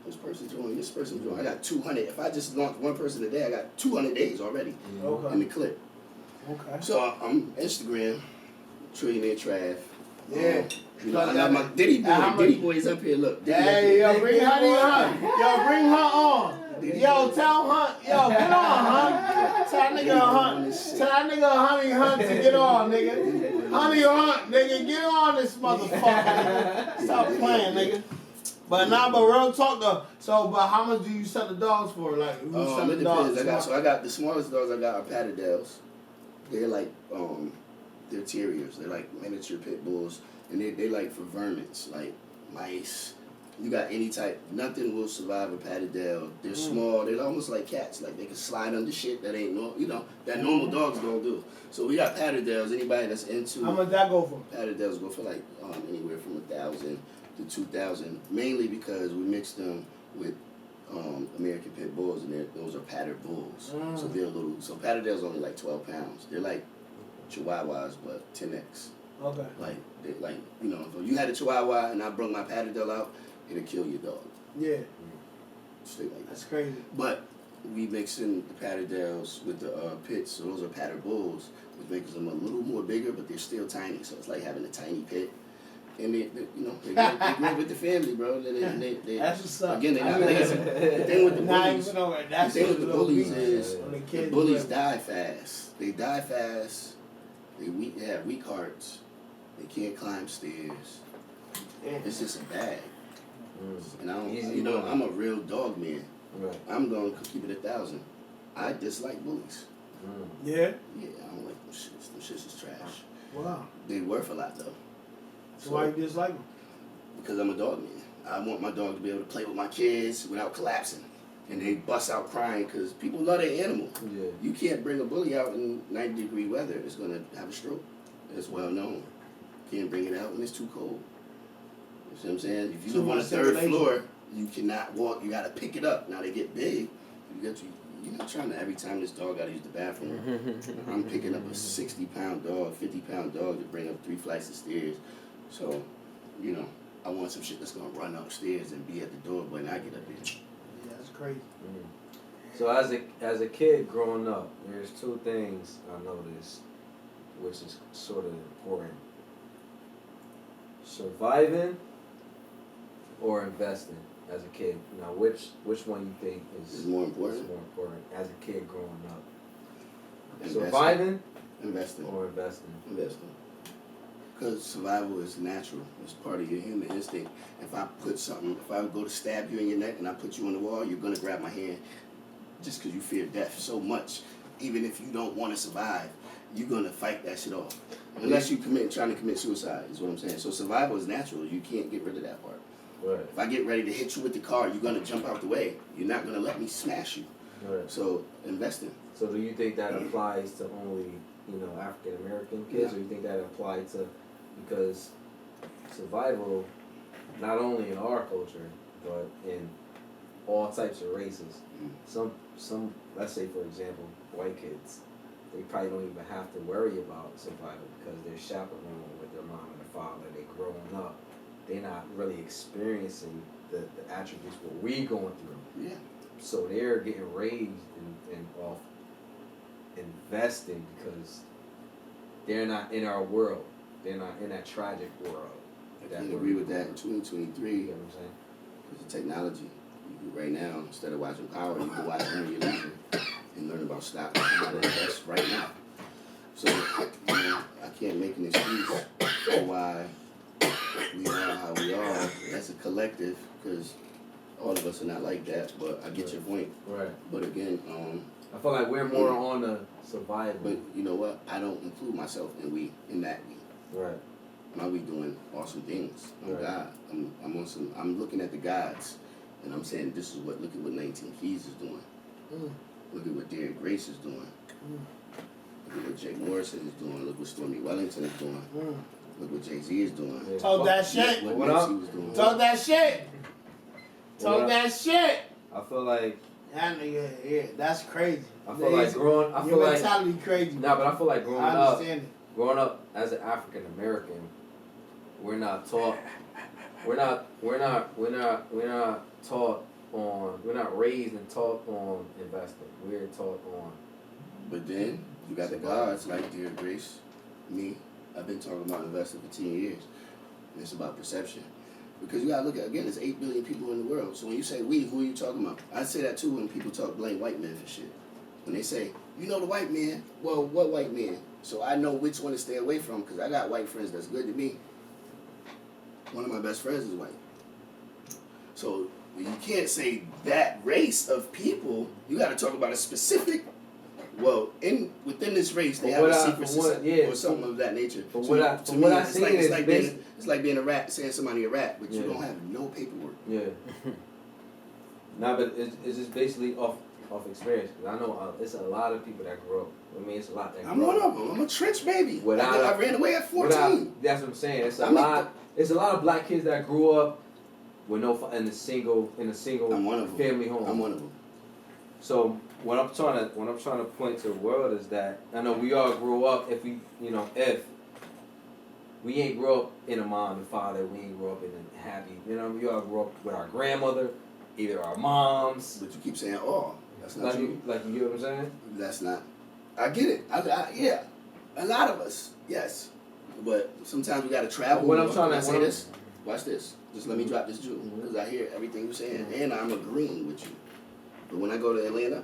this person joined, this person joined. I got 200. If I just launch one person a day, I got 200 days already in the clip. Okay. So I'm Instagram. Trillionaire Trav. Yeah. I got my Diddy boy. Diddy boy is up here. Look. Hey, yo, bring Honey Hunt. Yo, bring Hunt on. Yo, tell Hunt. Yo, get on, Hunt. Tell that nigga Hunt. Tell that nigga Honey Hunt to get on, nigga. Honey Hunt, nigga, get on this motherfucker. Nigga. Stop playing, nigga. But real talk though. So, but how much do you sell the dogs for? Like, who sell the dogs? Depends. I got the smallest dogs I got are Patterdales. They're like they're terriers. They're like miniature pit bulls, and they like for vermins, like mice. You got any type, nothing will survive a Patterdale. They're small. They're almost like cats. Like they can slide under shit that ain't that normal dogs don't do. So we got Patterdales. Anybody that's into how much that go for? Patterdales go for like anywhere from 1,000 to 2,000. Mainly because we mix them with American pit bulls, and those are pattern bulls. So they're so Patterdale's only like 12 pounds. They're like Chihuahuas, but 10x. Okay. If you had a Chihuahua and I brought my Patterdale out, it'll kill your dog. Yeah. Straight like that. That's crazy. But we mix in the Patterdales with the pits, so those are pattern bulls, which makes them a little more bigger, but they're still tiny. So it's like having a tiny pit. And they grow with the family, bro. They That's what's up. Again, they're not lazy. The thing with the bullies is the bullies die fast. They die fast. They have weak hearts. They can't climb stairs. It's just a bag. And I'm a real dog man. Right. I'm going to keep it 1,000. I dislike bullies. Yeah? Yeah, I don't like them shits. Them shits is trash. Wow. They worth a lot, though. So why you dislike them? Because I'm a dog man. I want my dog to be able to play with my kids without collapsing. And they bust out crying because people love their animal. Yeah. You can't bring a bully out in 90-degree weather. It's going to have a stroke. It's well known. Can't bring it out when it's too cold. You see what I'm saying? If you live on the 3rd floor, you cannot walk. You got to pick it up. Now they get big. You're not trying to, every time this dog got to use the bathroom. I'm picking up a 60-pound dog, 50-pound dog to bring up 3 flights of stairs. So, I want some shit that's going to run upstairs and be at the door when I get up there. Yeah, that's crazy. So as a kid growing up, there's 2 things I noticed, which is sort of important. Surviving or investing as a kid. Now, which one you think is more important? Is more important as a kid growing up? Investing. Surviving, investing, or investing. Investing. Because survival is natural. It's part of your human instinct. If I go to stab you in your neck and I put you on the wall, you're gonna grab my hand, just because you fear death so much, even if you don't want to survive. you're gonna fight that shit off. Unless you trying to commit suicide, is what I'm saying. So survival is natural. You can't get rid of that part. Right. If I get ready to hit you with the car, you're gonna jump out the way. You're not gonna let me smash you. Right. So invest in. So do you think that applies to only, African American kids, or you think that applies to, because survival, not only in our culture, but in all types of races. Some, let's say for example, white kids, they probably don't even have to worry about survival because they're chaperoned with their mom and their father. They're growing up. They're not really experiencing the attributes what we're going through. Yeah. So they're getting raised and off investing because they're not in our world. They're not in that tragic world. I can agree with that in 2023. You know what I'm saying? Because of technology. Right now, instead of watching Power, you can watch Earn Your Leisure and learn about stocks and how to invest right now. So, I can't make an excuse for why we are how we are as a collective, because all of us are not like that, but I get your point. Right. But again, I feel like we're more on the survival. but you know what? I don't include myself in that we. Right. My we doing awesome things. I'm Right. God. I'm looking at the gods. And I'm saying look at what 19 Keys is doing. Look at what Derek Grace is doing. Look at what Jake Morrison is doing. Look what Stormy Wellington is doing. Look what Jay-Z is doing. Yeah. Talk that shit. What What Nipsey up? was doing. Talk that shit. Talk What that shit. I feel like That nigga, yeah, that's crazy. I feel like growing. I Your feel like mentality crazy. nah, but I feel like growing I up. understand it. Growing up as an African American, we're not taught. We're not taught on. We're not raised and taught on investing. We're taught on. But then you got the gods like Derek Grace, me. I've been talking about investing for 10 years. And it's about perception. Because you gotta look at, again, there's 8 billion people in the world. So when you say we, who are you talking about? I say that too when people blame white men for shit. When they say, you know the white man, well, what white man? So I know which one to stay away from because I got white friends that's good to me. One of my best friends is white. So you can't say that race of people. You gotta talk about a specific, within this race, they have a secret society or something of that nature. But So what I seen is it's like being a rat, saying somebody a rat, but you don't have no paperwork. Yeah. Nah, but it's just basically off experience. 'Cause I know it's a lot of people that grow up. I mean, it's a lot that grow up. I'm one of them. I'm a trench baby. I ran away at 14. That's what I'm saying. It's a lot. It's a lot of black kids that grew up with in a single I'm one of them. family home. I'm one of them. So what I'm trying to point to the world is that I know we all grew up. If we ain't grow up in a mom and father, we ain't grow up in a happy. We all grew up with our grandmother, either our moms. But you keep saying, "Oh, that's not true." Like you get what I'm saying? That's not. I get it. Yeah, a lot of us, yes. But sometimes we gotta travel. What I'm trying to say this. Watch this. Just let me drop this jewel because I hear everything you're saying and I'm agreeing with you. But when I go to Atlanta,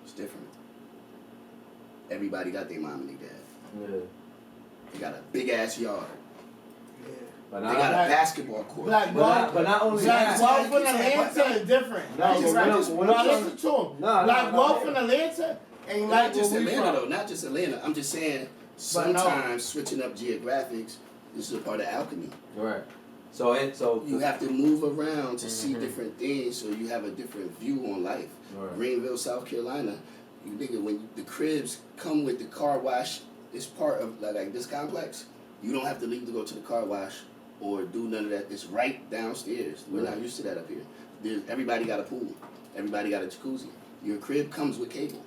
it's different. Everybody got their mom and their dad. Yeah. They got a big ass yard. Yeah. But They got a basketball court. Black but not only Black that. wealth in Atlanta is different. No, Listen to him. Black wealth in Atlanta ain't like Not just where we Atlanta from. though. Not just Atlanta. I'm just saying sometimes switching up geographics is a part of alchemy. Right. So You have to move around to see different things, so you have a different view on life. Right. Greenville, South Carolina, you nigga, when the cribs come with the car wash, it's part of like this complex. You don't have to leave to go to the car wash or do none of that. It's right downstairs. We're not used to that up here. Everybody got a pool. Everybody got a jacuzzi. Your crib comes with cable.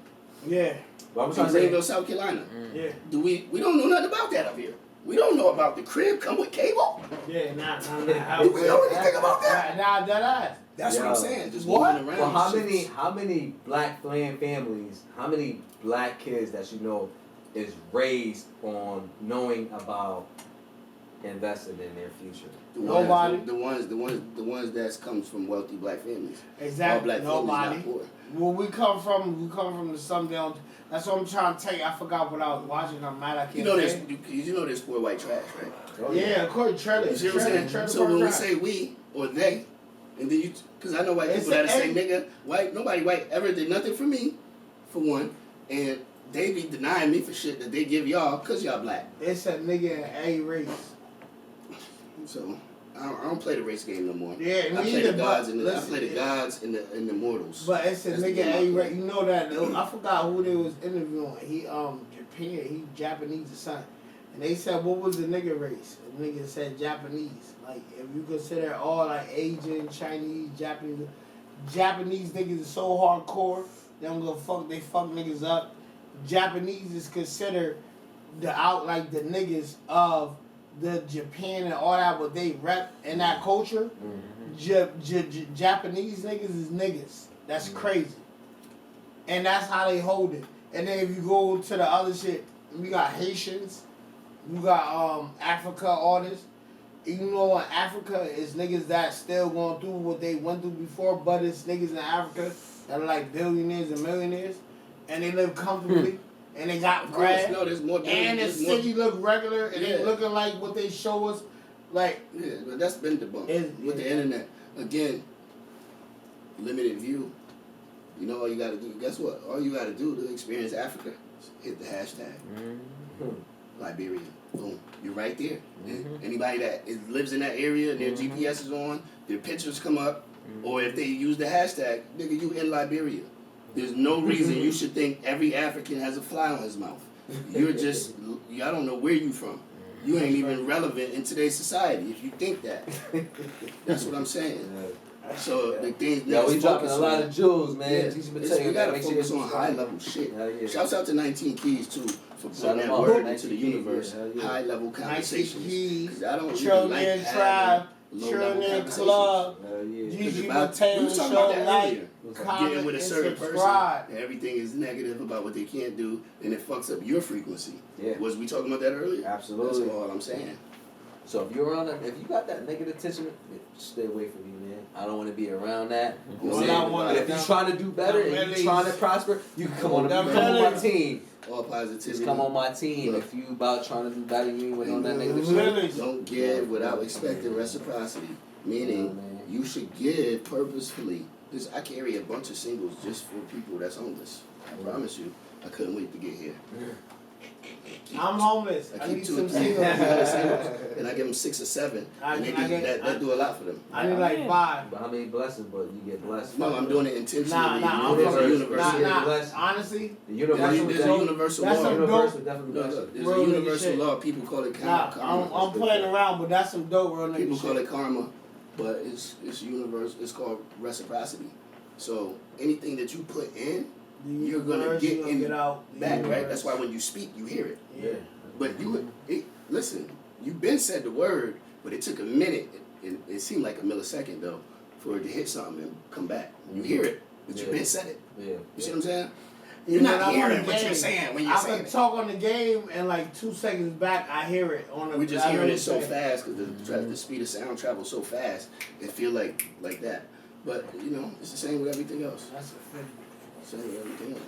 Yeah. But I'm In trying to say, Greenville, South Carolina. Yeah. We don't know nothing about that up here. We don't know about the crib come with cable. Yeah, nah. Do we know anything about that? Nah, that That's what I'm saying. Just What? moving well, around. how many black families, how many black kids that you know is raised on knowing about investing in their future? Nobody. The ones that comes from wealthy black families. Exactly. All black Nobody. families not poor. Where we come from the Sundown. That's what I'm trying to tell you. I forgot what I was watching. I'm mad I can't You know say. there's poor white trash, right? Oh, Yeah, of course, Trillionaire. You see what I'm saying? So when we say we or they, and then because I know white people that say nigga, white, nobody white ever did nothing for me, for one, and they be denying me for shit that they give y'all because y'all black. It's a nigga in a race. So I don't play the race game no more. Yeah, I play neither, the gods but and the, I listen, play the gods and the mortals. But it's a That's the nigga game I A play. race. You know that I forgot who they was interviewing. He Japan. He Japanese or something. And they said, what was the nigga race? The nigga said Japanese. Like if you consider all like Asian, Chinese, Japanese niggas is so hardcore. They don't go fuck. They fuck niggas up. Japanese is considered the the niggas of the Japan and all that, but they rep in that culture. Japanese niggas is niggas. That's crazy. And that's how they hold it. And then if you go to the other shit, we got Haitians, you got Africa artists. You know, in Africa is niggas that still going through what they went through before, but it's niggas in Africa that are like billionaires and millionaires, and they live comfortably, and they got bread, No, there's more. and the city look regular, and they looking like what they show us, like. Yeah, but that's been debunked with the internet. Again, limited view. You know all you gotta do. Guess what? All you gotta do to experience Africa is hit the hashtag. Liberia. Boom. You're right there. Anybody that lives in that area and their GPS is on, their pictures come up, or if they use the hashtag, nigga, you in Liberia. There's no reason you should think every African has a fly on his mouth. You're just, I don't know where you from. You ain't even relevant in today's society if you think that. That's what I'm saying. So the things. Yo, we dropping a lot of jewels, man. Yeah, you we gotta focus on high level shit. Shouts out to 19 Keys too for putting that word into the universe. High level conversations. 19 Keys, I don't really like Trav, Trillionaire Club, Gigi Mateo Show, like, getting with a certain person, subscribe. and everything is negative about what they can't do, and it fucks up your frequency. Yeah. Was we talking about that earlier? Absolutely. That's all I'm saying. So if you're on if you got that negative attention, stay away from me, man. I don't want to be around that. You know what I'm saying? But if you're trying to do better and you're trying to prosper, you can come on my team. All positivity. Just come on my team. Look, if you about trying to do better, you ain't with on that negative shit. Don't give without expecting reciprocity. Meaning, you should give purposefully. I carry a bunch of singles just for people that's homeless. I promise you. I couldn't wait to get here. I'm homeless. I need some singles. And I give them 6 or 7. And that do a lot for them. I need like 5. But how many blessings? But you get blessed. No, I'm doing it intentionally. Nah, honestly, the universal there's a universal law. There's a universal law. People call it karma. I'm playing around, but that's some dope real nigga People call it karma, but it's universal. It's called reciprocity. So anything that you put in, you're gonna get out back, right? That's why when you speak, you hear it. Yeah. But listen, you've been said the word, but it took a minute. It seemed like a millisecond though for it to hit something and come back. You hear it, but you've been said it. Yeah. You see what I'm saying? You're not hearing what you're saying when you're saying it. I can talk on the game and like 2 seconds back, I hear it on the. We're just hearing it so fast because the speed of sound travels so fast. It feel like that. But it's the same with everything else. That's a thing.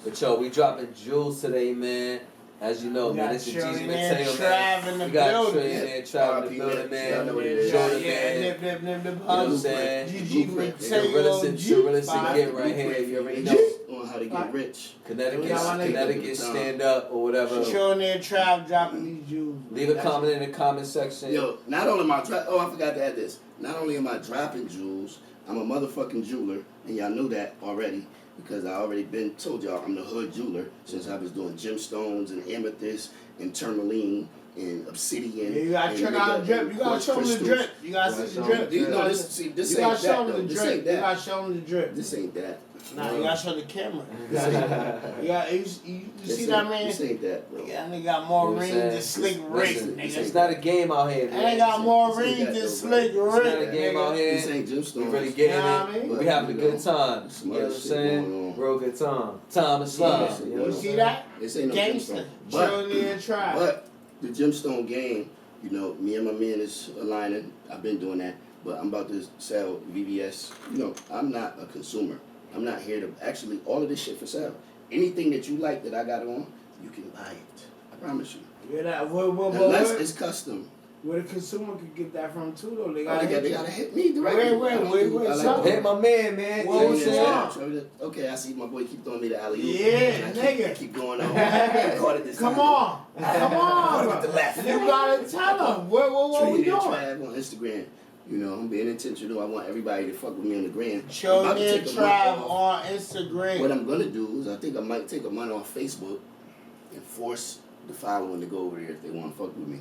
But yo, we dropping jewels today, man. As you know, man, this is Gigi Mateo, man. We got Trillionaire Trav in the building, man. Jordan, man. You know what I'm saying? Gigi Mateo, the realest get right here. You already know. On how to get rich. Connecticut stand up or whatever. Trillionaire Trav dropping these jewels. Leave a comment in the comment section. Yo, not only am I I forgot to add this. Not only am I dropping jewels, I'm a motherfucking jeweler, and y'all knew that already. Because I already told y'all I'm the hood jeweler since I was doing gemstones and amethyst and tourmaline and obsidian. Yeah, you gotta check out the drip. You gotta show them the drip. You gotta see the drip. This ain't that though. This ain't that. You gotta show them the drip. This ain't that. Nah, you gotta show the camera. You see that, man? This ain't that, bro. Yeah, they got more rings than Slick Rick. It's not a game out here, man. They got more rings than Slick Rick. It's not a game out here. This ain't gemstones. We really getting it. We having a good time. You know what I'm saying? Real good time. Time is love. You see that? This ain't no gangster. But the gemstone game, me and my man is aligning. I've been doing that. But I'm about to sell VVS. I'm not a consumer. I'm not here to actually all of this shit for sale. Anything that you like that I got on, you can buy it. I promise you. Yeah, unless it's custom. Where the consumer could get that from too, though. They Oh, gotta they gotta hit me directly. Wait, I don't wait, do- wait, I like so- to- Hit my man. What was You know your what I'm song? saying? Okay, I see my boy keep throwing me the alley oop. Yeah, nigga. Keep going on. I caught it this Come time. on. Come on. With the left. You gotta tell them. What we Trillionaire doing? Trav on Instagram. You know, I'm being intentional. I want everybody to fuck with me on the gram. Show I'm about to me a take a Trav month off. on Instagram. What I'm gonna do is I think I might take a month off Facebook and force the following to go over there if they want to fuck with me.